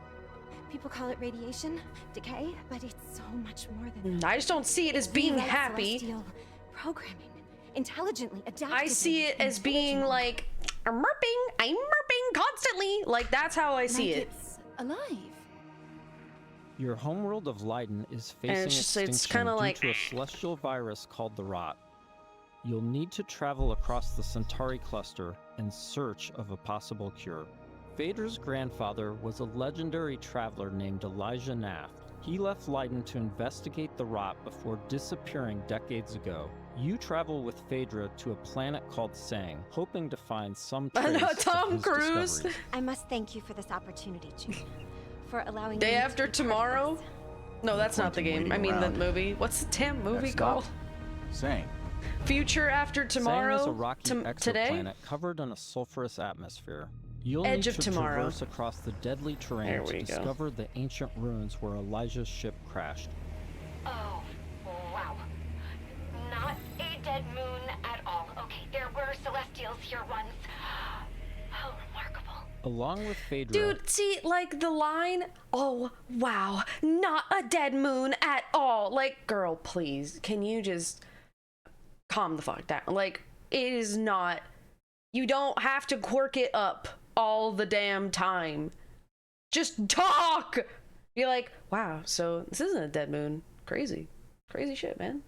People call it radiation, decay, but it's so much more than that. I just don't see it as being happy. Celestial programming, intelligently adaptive. I see it as being like, I'm merping constantly. Like, that's how I see it. It's alive. Your homeworld of Leiden is facing extinction due to a celestial virus called the Rot. You'll need to travel across the Centauri cluster in search of a possible cure. Phaedra's grandfather was a legendary traveler named Elijah Nath. He left Leiden to investigate the Rot before disappearing decades ago. You travel with Phaedra to a planet called Sang, hoping to find some trace of Tom his Cruise. discovery. I must thank you for this opportunity, June. For allowing Day me After Tomorrow? No, that's not the game. I mean the movie. What's the damn movie called? Sang. Future After Tomorrow? Sang is a rocky today? exoplanet covered in a sulfurous atmosphere. You'll Edge need of to Tomorrow. traverse across the deadly terrain to discover the ancient ruins where Elijah's ship crashed. Oh, wow. Not a dead moon at all. Okay, there were celestials here once. How remarkable. Along with Phaedra... Dude, see, like, the line, oh, wow, not a dead moon at all. Like, girl, please, can you just calm the fuck down? Like, it is not... You don't have to quirk it up all the damn time. Just talk! You're like, wow, so this isn't a dead moon. Crazy. Crazy shit, man.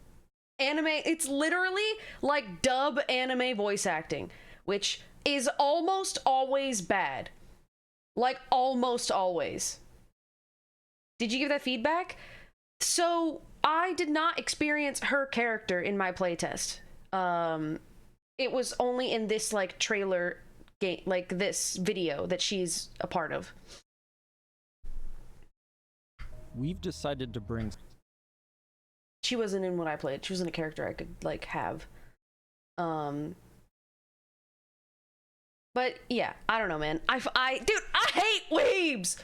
Anime, it's literally like dub anime voice acting, which is almost always bad. Like, almost always. Did you give that feedback? So, I did not experience her character in my playtest. It was only in this, like, trailer game, like, this video that she's a part of. We've decided to bring... She wasn't in what I played. She wasn't a character I could, like, have. But yeah, I don't know, man. Dude, I hate weebs.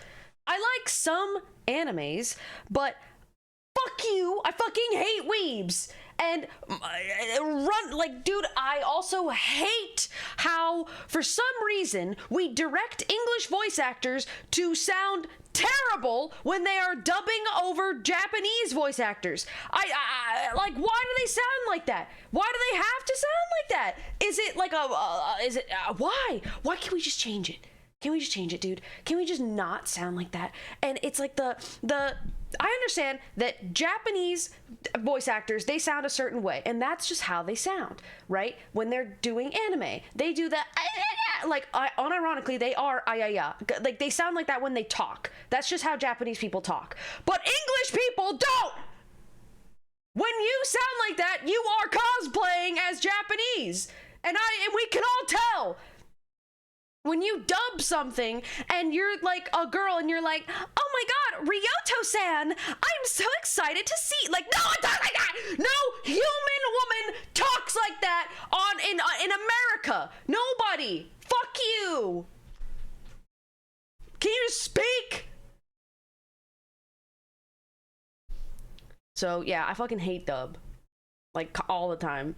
I like some animes, but fuck you. I fucking hate weebs. And dude, I also hate how, for some reason, we direct English voice actors to sound terrible when they are dubbing over Japanese voice actors. Like, why do they sound like that? Why do they have to sound like that? Is it like why? Why can't we just change it? Can we just change it, dude? Can we just not sound like that? And it's like I understand that Japanese voice actors, they sound a certain way, and that's just how they sound, right? When they're doing anime, they do that, like, unironically, they are like, they sound like that when they talk. That's just how Japanese people talk. But English people don't! When you sound like that, you are cosplaying as Japanese, and we can all tell. When you dub something and you're like a girl and you're like, oh my god, Ryoto-san, I'm so excited to see. Like, no, it doesn't like that. No human woman talks like that in America. Nobody. Fuck you. Can you just speak? So yeah, I fucking hate dub. Like, all the time.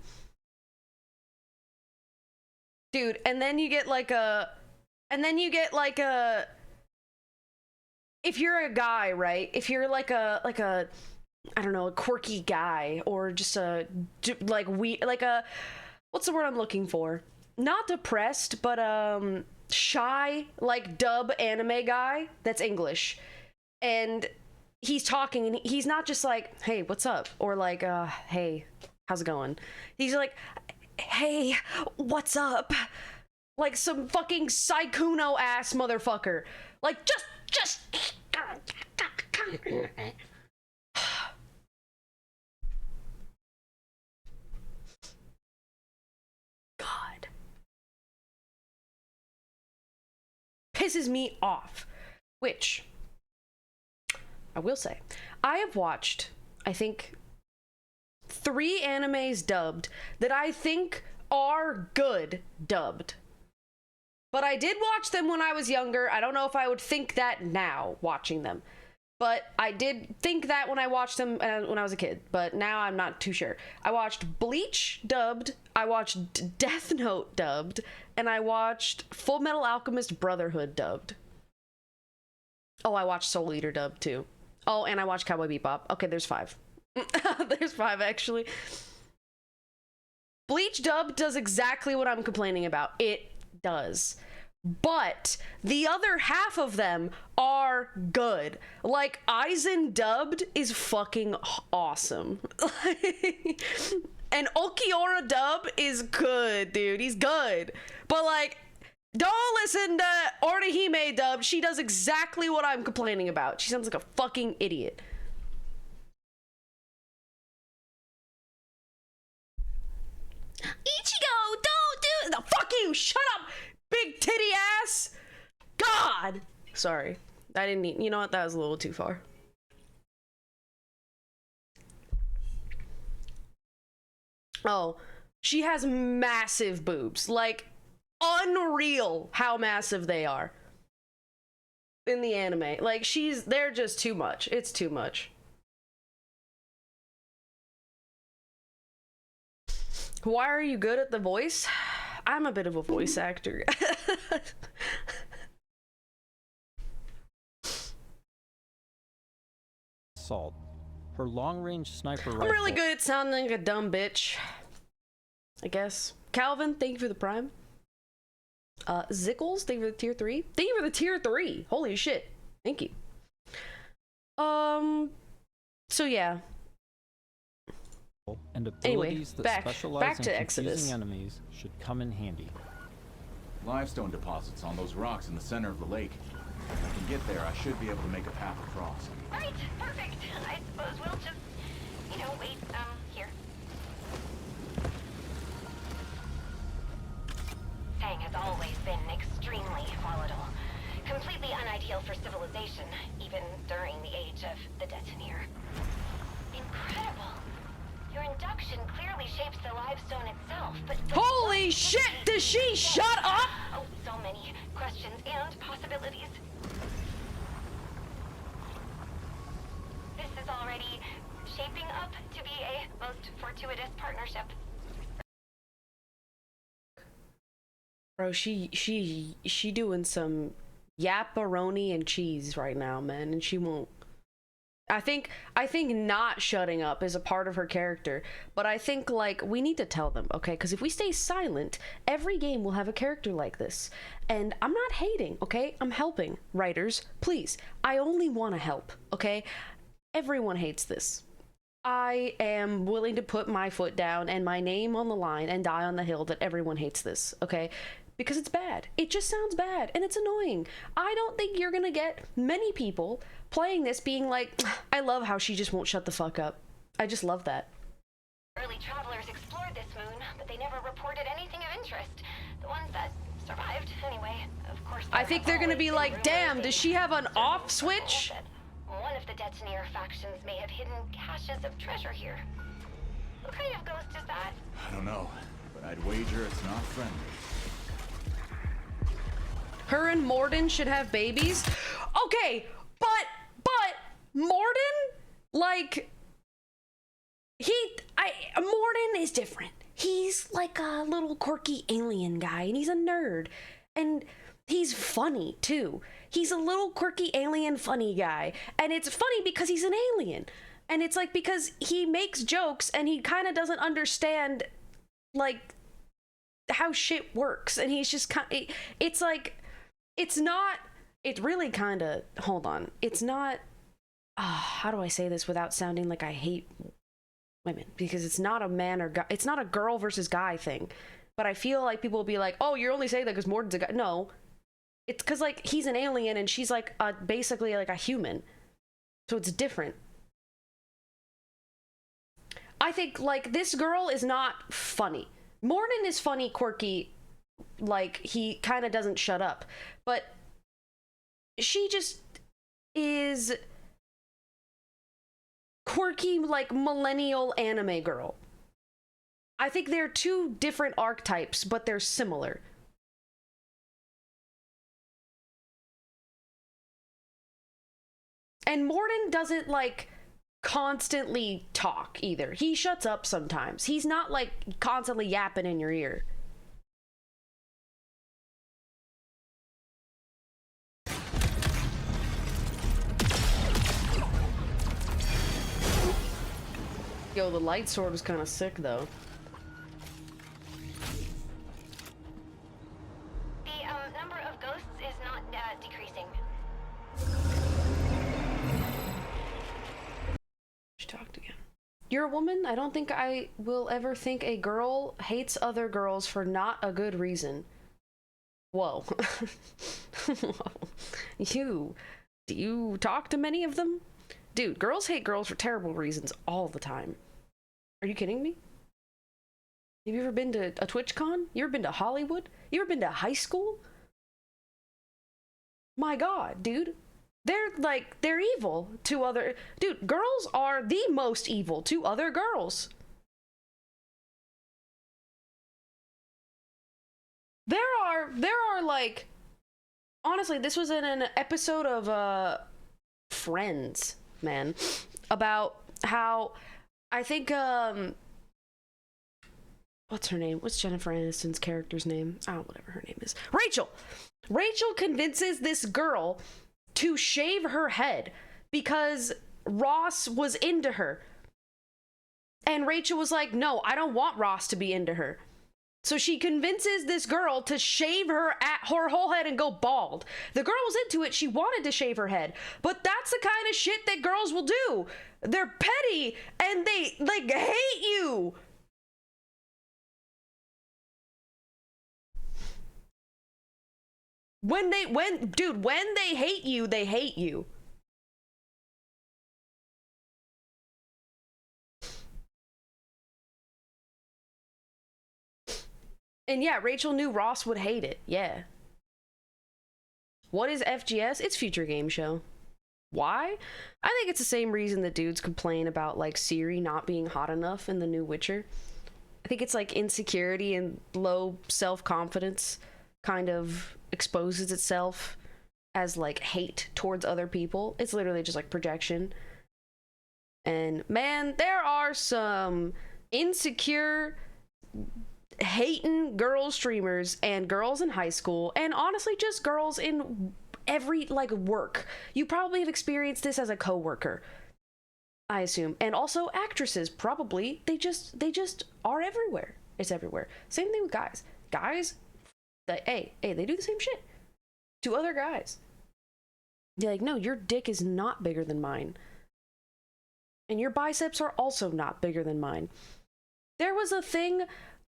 Dude, and then you get like a if you're a guy, right? If you're like a I don't know, a quirky guy, or just what's the word I'm looking for? Not depressed, but shy, like dub anime guy that's English. And he's talking and he's not just like, hey, what's up? Or like, hey, how's it going? He's like, hey, what's up? Like some fucking Saikuno ass motherfucker. Like, just God. Pisses me off. Which, I will say, I have watched, I think, 3 animes dubbed that I think are good dubbed. But I did watch them when I was younger. I don't know if I would think that now watching them. But I did think that when I watched them when I was a kid. But now I'm not too sure. I watched Bleach dubbed. I watched Death Note dubbed. And I watched Full Metal Alchemist Brotherhood dubbed. Oh, I watched Soul Eater dubbed too. Oh, and I watched Cowboy Bebop. Okay, there's 5. There's 5 actually. Bleach dubbed does exactly what I'm complaining about. It does. But the other half of them are good. Like, Aizen dubbed is fucking awesome. And Okiora dub is good, dude. He's good. But, like, don't listen to Orihime dub. She does exactly what I'm complaining about. She sounds like a fucking idiot. Ichigo, don't do it. No, fuck you. Shut up. Big titty ass! God! Sorry. I didn't need... You know what? That was a little too far. Oh. She has massive boobs. Like, unreal how massive they are. In the anime. Like, they're just too much. It's too much. Why are you good at the voice? I'm a bit of a voice actor. Assault. Her long-range sniper rifle. I'm really good at sounding like a dumb bitch. I guess. Calvin, thank you for the prime. Zickles, thank you for the tier 3. Thank you for the tier 3. Holy shit. Thank you. So yeah. And abilities anyway, that specialize back in to confusing Exodus. enemies should come in handy. Limestone deposits on those rocks in the center of the lake. If I can get there, I should be able to make a path across. Right, perfect. I suppose we'll just, wait, here. Fang has always been extremely volatile. Completely unideal for civilization, even during the age of the Detonator. Incredible. Your induction clearly shapes the limestone itself, but... Holy shit! Does she shut up? Oh, so many questions and possibilities. This is already shaping up to be a most fortuitous partnership. Bro, she doing some yapperoni and cheese right now, man, and she won't. I think not shutting up is a part of her character, but I think, like, we need to tell them, okay? Because if we stay silent, every game will have a character like this. And I'm not hating, okay? I'm helping. Writers, please. I only want to help, okay? Everyone hates this. I am willing to put my foot down and my name on the line and die on the hill that everyone hates this, okay? Because it's bad. It just sounds bad, and it's annoying. I don't think you're gonna get many people playing this being like, I love how she just won't shut the fuck up. I just love that. Early travelers explored this moon, but they never reported anything of interest. The ones that survived, anyway, of course. I think they're gonna be like, damn, does she have an off switch? One of the Detonator factions may have hidden caches of treasure here. What kind of ghost is that? I don't know, but I'd wager it's not friendly. Her and Morden should have babies. Okay, but Morden, like, Morden is different. He's like a little quirky alien guy, and he's a nerd, and he's funny too. He's a little quirky alien funny guy, and it's funny because he's an alien, and it's like because he makes jokes and he kind of doesn't understand like how shit works, and he's just kind. It's like. It's not, it's really kind of, hold on. It's not, how do I say this without sounding like I hate women? Because it's not a man or guy, it's not a girl versus guy thing. But I feel like people will be like, oh, you're only saying that because Morden's a guy. No, it's because, like, he's an alien and she's, like, basically, like, a human. So it's different. I think, like, this girl is not funny. Morden is funny, quirky, like, he kind of doesn't shut up, but she just is quirky, like, millennial anime girl. I think they're two different archetypes, but they're similar. And Morden doesn't, like, constantly talk either. He shuts up sometimes. He's not, like, constantly yapping in your ear. Yo, the light sword was kind of sick, though. The number of ghosts is not decreasing. She talked again. You're a woman? I don't think I will ever think a girl hates other girls for not a good reason. Whoa. Whoa. Do you talk to many of them? Dude, girls hate girls for terrible reasons all the time. Are you kidding me? Have you ever been to a TwitchCon? You ever been to Hollywood? You ever been to high school? My God, dude. They're evil to other... Dude, girls are the most evil to other girls. There are like... Honestly, this was in an episode of, Friends, man. About how... I think, what's her name? What's Jennifer Aniston's character's name? Oh, whatever her name is. Rachel! Rachel convinces this girl to shave her head because Ross was into her. And Rachel was like, no, I don't want Ross to be into her. So she convinces this girl to shave her whole head and go bald. The girl was into it. She wanted to shave her head. But that's the kind of shit that girls will do. They're petty and they, like, hate you. When they hate you, they hate you. And yeah, Rachel knew Ross would hate it. Yeah. What is FGS? It's Future Game Show. Why? I think it's the same reason that dudes complain about, like, Ciri not being hot enough in the new Witcher. I think it's like insecurity and low self-confidence kind of exposes itself as, like, hate towards other people. It's literally just like projection. And man, there are some insecure, hating girl streamers and girls in high school, and honestly just girls in every, like, work. You probably have experienced this as a coworker, I assume. And also actresses, probably. They just are everywhere. It's everywhere. Same thing with guys. Guys, they do the same shit to other guys. They're like, no, your dick is not bigger than mine. And your biceps are also not bigger than mine. There was a thing,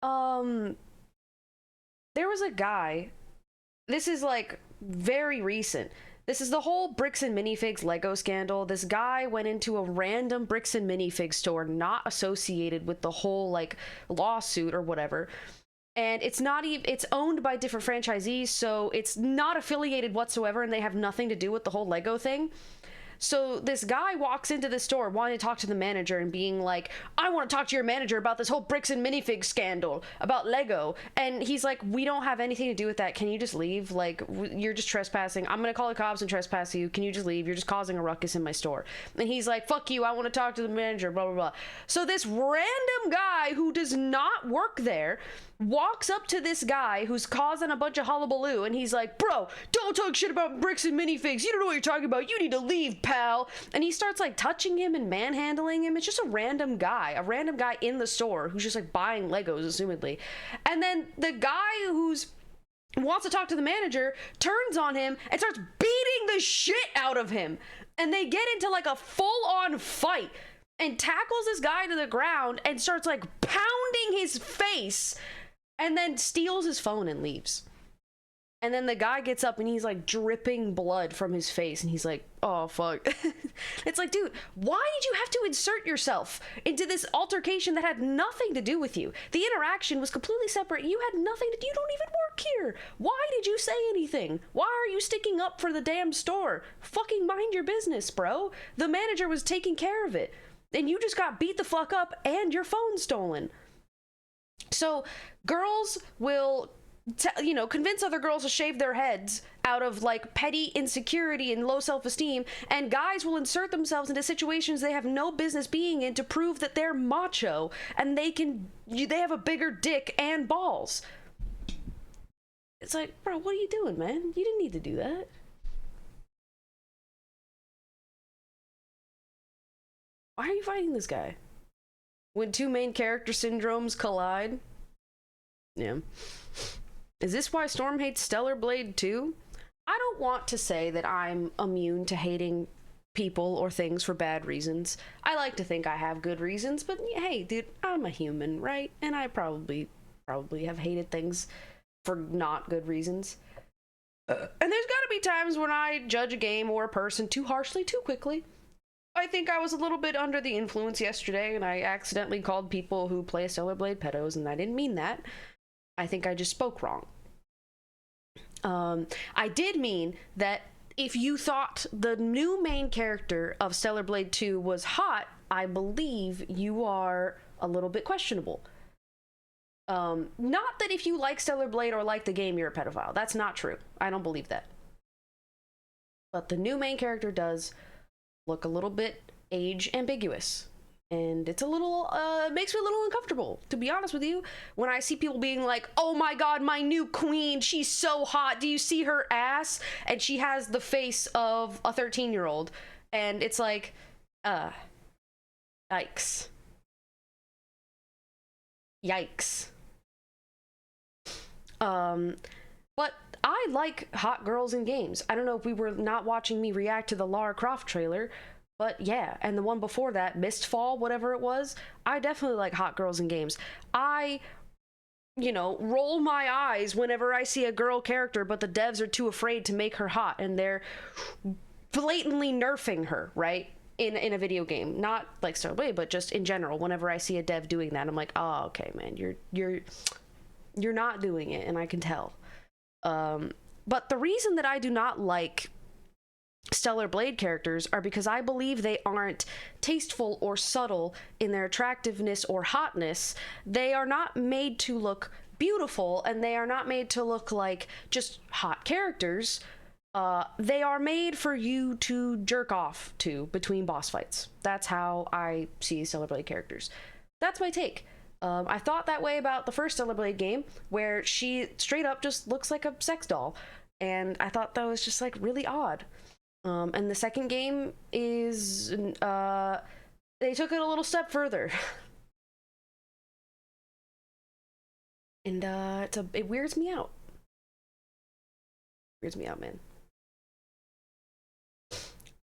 there was a guy, this is like very recent. This is the whole bricks and minifigs Lego scandal. This guy went into a random bricks and minifig store not associated with the whole, like, lawsuit or whatever. And it's not even, it's owned by different franchisees, so it's not affiliated whatsoever, and they have nothing to do with the whole Lego thing. So this guy walks into the store wanting to talk to the manager and being like, I want to talk to your manager about this whole bricks and minifig scandal about Lego. And he's like, we don't have anything to do with that. Can you just leave? Like, you're just trespassing. I'm going to call the cops and trespass you. Can you just leave? You're just causing a ruckus in my store. And he's like, fuck you. I want to talk to the manager, blah, blah, blah. So this random guy who does not work there walks up to this guy who's causing a bunch of hullabaloo, and he's like, bro, don't talk shit about bricks and minifigs. You don't know what you're talking about. You need to leave, pal. And he starts, like, touching him and manhandling him. It's just a random guy in the store who's just, like, buying Legos, assumedly. And then the guy who's wants to talk to the manager turns on him and starts beating the shit out of him. And they get into, like, a full-on fight and tackles this guy to the ground and starts, like, pounding his face, and then steals his phone and leaves. And then the guy gets up and he's, like, dripping blood from his face, and he's like, oh, fuck. It's like, dude, why did you have to insert yourself into this altercation that had nothing to do with you? The interaction was completely separate. You had nothing to do. You don't even work here. Why did you say anything? Why are you sticking up for the damn store? Fucking mind your business, bro. The manager was taking care of it. And you just got beat the fuck up and your phone stolen. So girls will, convince other girls to shave their heads out of like petty insecurity and low self-esteem, and guys will insert themselves into situations they have no business being in to prove that they're macho and they have a bigger dick and balls. It's like, bro, what are you doing, man? You didn't need to do that. Why are you fighting this guy? When two main character syndromes collide? Yeah. Is this why Storm hates Stellar Blade 2? I don't want to say that I'm immune to hating people or things for bad reasons. I like to think I have good reasons, but hey, dude, I'm a human, right? And I probably have hated things for not good reasons. And there's gotta be times when I judge a game or a person too harshly, too quickly. I think I was a little bit under the influence yesterday, and I accidentally called people who play Stellar Blade pedos, and I didn't mean that. I think I just spoke wrong. I did mean that if you thought the new main character of Stellar Blade 2 was hot, I believe you are a little bit questionable. Not that if you like Stellar Blade or like the game, you're a pedophile. That's not true. I don't believe that. But the new main character does look a little bit age ambiguous. And it's a little, makes me a little uncomfortable, to be honest with you, when I see people being like, oh my god, my new queen, she's so hot, do you see her ass? And she has the face of a 13-year-old. And it's like, yikes. Yikes. But I like hot girls in games. I don't know if we were not watching me react to the Lara Croft trailer, but yeah, and the one before that, Mistfall, whatever it was, I definitely like hot girls in games. I, roll my eyes whenever I see a girl character, but the devs are too afraid to make her hot, and they're blatantly nerfing her, right? In a video game. Not like Stellar Blade, but just in general. Whenever I see a dev doing that, I'm like, oh, okay, man, you're not doing it, and I can tell. But the reason that I do not like Stellar Blade characters are because I believe they aren't tasteful or subtle in their attractiveness or hotness. They are not made to look beautiful, and they are not made to look like just hot characters. They are made for you to jerk off to between boss fights. That's how I see Stellar Blade characters. That's my take. I thought that way about the first Stellar Blade game, where she straight up just looks like a sex doll. And I thought that was just like really odd. And the second game is, they took it a little step further. And it weirds me out. Weirds me out, man.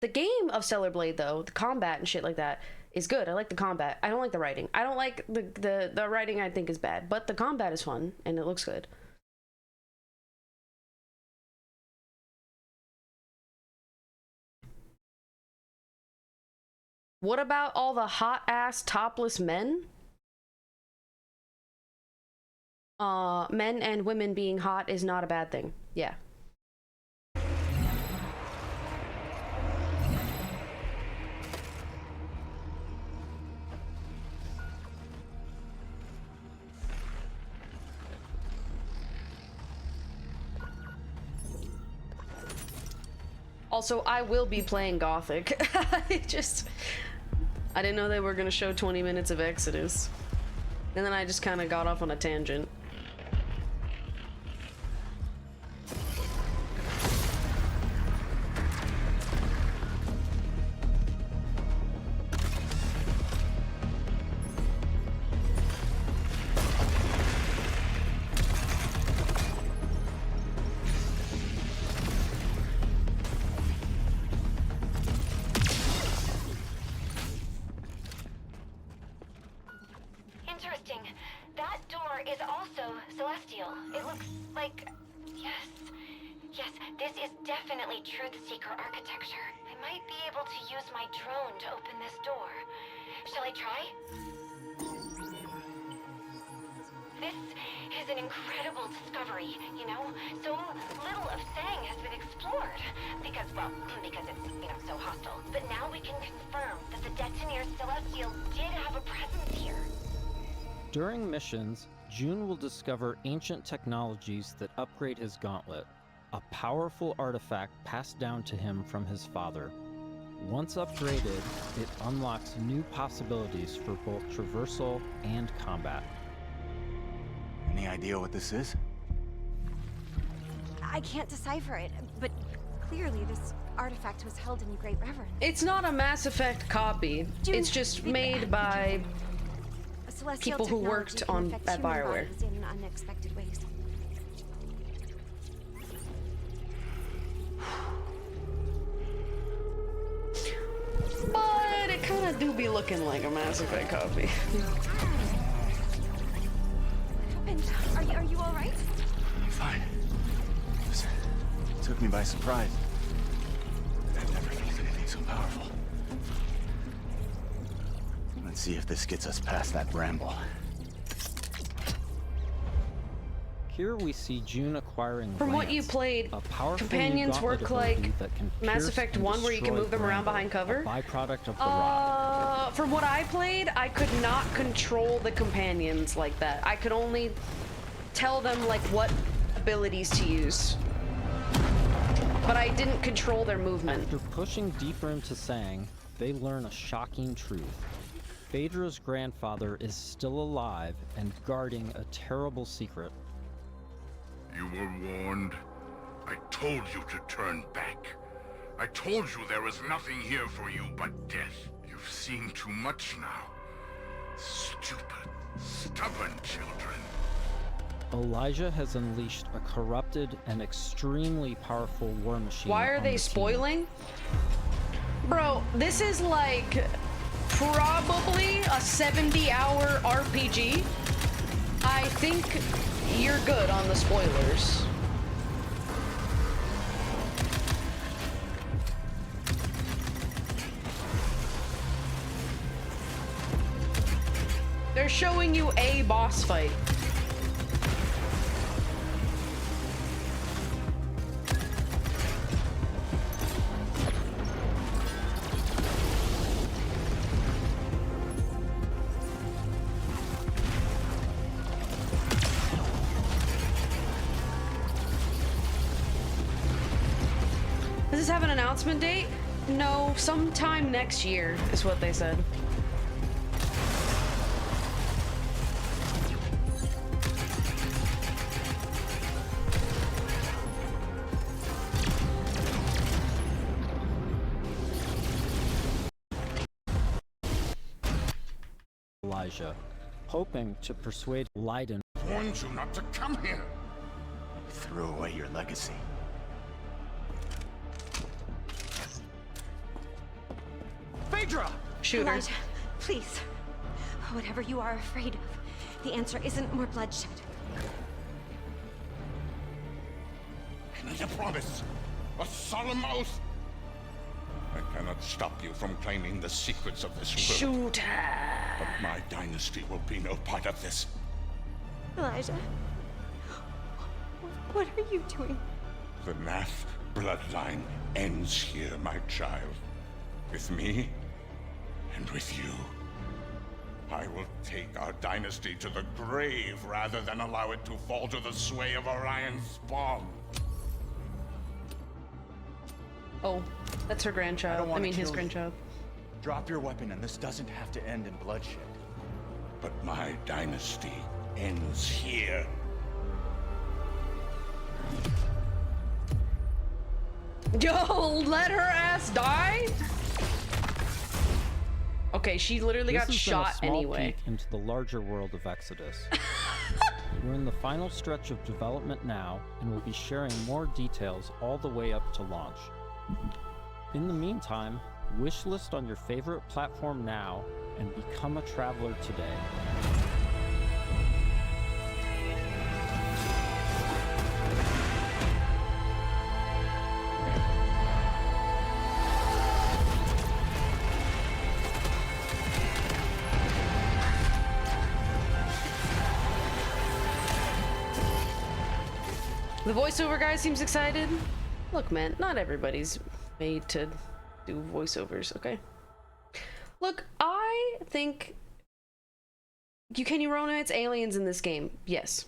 The game of Stellar Blade, though, the combat and shit like that, is good. I like the combat. I don't like the writing. I don't like the writing, I think, is bad. But the combat is fun, and it looks good. What about all the hot-ass topless men? Men and women being hot is not a bad thing. Yeah. Also, I will be playing Gothic. I didn't know they were gonna show 20 minutes of Exodus. And then I just kind of got off on a tangent. is an incredible discovery, you know? So little of Sang has been explored. Because it's, so hostile. But now we can confirm that the Detoneer Celestial did have a presence here. During missions, June will discover ancient technologies that upgrade his gauntlet, a powerful artifact passed down to him from his father. Once upgraded, it unlocks new possibilities for both traversal and combat. Any idea what this is? I can't decipher it, but clearly this artifact was held in great reverence. It's not a Mass Effect copy. It's just made by people who worked on at BioWare. In unexpected ways. But it kind of do be looking like a Mass Effect copy. Are you all right? I'm fine. It took me by surprise. I've never felt anything so powerful. Let's see if this gets us past that bramble. Here we see June acquiring From what you played, companions work like Mass Effect 1 where you can move them around behind cover. Byproduct of the rock. From what I played, I could not control the companions like that. I could only tell them like what abilities to use. But I didn't control their movement. After pushing deeper into Sang, they learn a shocking truth. Phaedra's grandfather is still alive and guarding a terrible secret. You were warned. I told you to turn back. I told you there was nothing here for you but death. You've seen too much now. Stupid, stubborn children. Elijah has unleashed a corrupted and extremely powerful war machine. Why are they spoiling? Bro, this is like probably a 70-hour RPG. I think you're good on the spoilers. They're showing you a boss fight. Does this have an announcement date? No, sometime next year is what they said. Elijah, hoping to persuade Leiden. Warned you not to come here. Threw away your legacy. Phaedra! Shooter. Elijah, please. Whatever you are afraid of, the answer isn't more bloodshed. I need a promise. A solemn oath. I cannot stop you from claiming the secrets of this world. Shooter. But my dynasty will be no part of this. Elijah, what are you doing? The Nath bloodline ends here, my child. With me and with you. I will take our dynasty to the grave rather than allow it to fall to the sway of Orion's spawn. Oh, that's her grandchild. I mean, his grandchild. Drop your weapon and this doesn't have to end in bloodshed. But my dynasty ends here. Yo, let her ass die? Okay, she literally got shot anyway. Peek into the larger world of Exodus. We're in the final stretch of development now, and we'll be sharing more details all the way up to launch. In the meantime, wishlist on your favorite platform now and become a traveler today. The voiceover guy seems excited. Look, man, not everybody's made to do voiceovers, okay? Look, I think... Can you romance aliens in this game? Yes.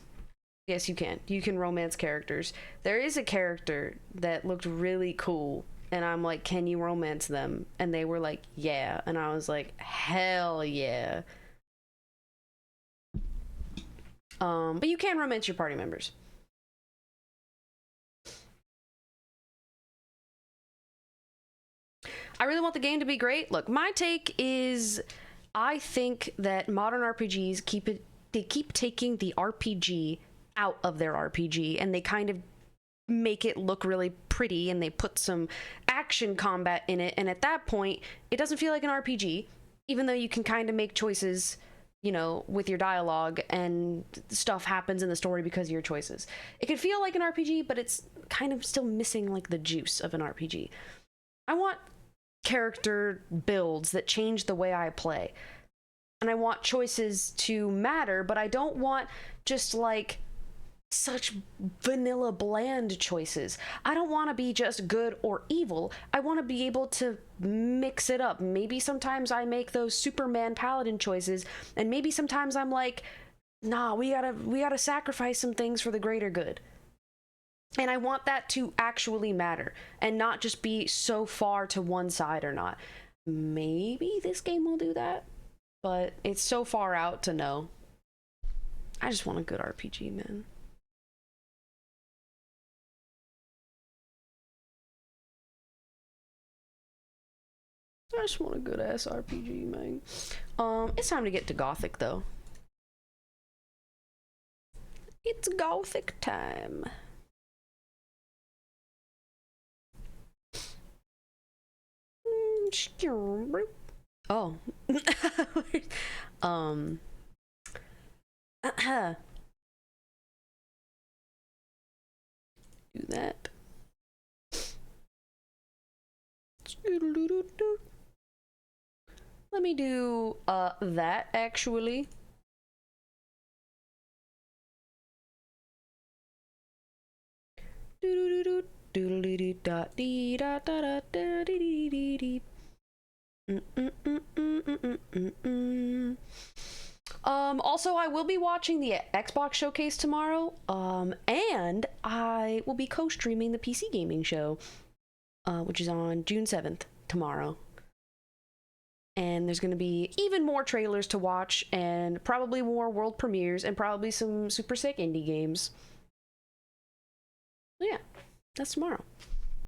Yes, you can. You can romance characters. There is a character that looked really cool, and I'm like, can you romance them? And they were like, yeah. And I was like, hell yeah. But you can romance your party members. I really want the game to be great. Look, my take is, I think that modern RPGs keep taking the RPG out of their RPG, and they kind of make it look really pretty, and they put some action combat in it, and at that point, it doesn't feel like an RPG, even though you can kind of make choices, you know, with your dialogue, and stuff happens in the story because of your choices. It can feel like an RPG, but it's kind of still missing, like, the juice of an RPG. I want character builds that change the way I play. And I want choices to matter, but I don't want just like such vanilla bland choices. I don't want to be just good or evil. I want to be able to mix it up. Maybe sometimes I make those Superman paladin choices, and maybe sometimes I'm like, nah, we gotta sacrifice some things for the greater good. And I want that to actually matter and not just be so far to one side or not. Maybe this game will do that, but it's so far out to know. I just want a good RPG, man. I just want a good ass RPG, man. It's time to get to Gothic though. It's Gothic time. Oh. Do that. Let me do that actually. Also, I will be watching the Xbox showcase tomorrow, and I will be co-streaming the PC gaming show, which is on June 7th, tomorrow. And there's going to be even more trailers to watch, and probably more world premieres, and probably some super sick indie games. So yeah, that's tomorrow.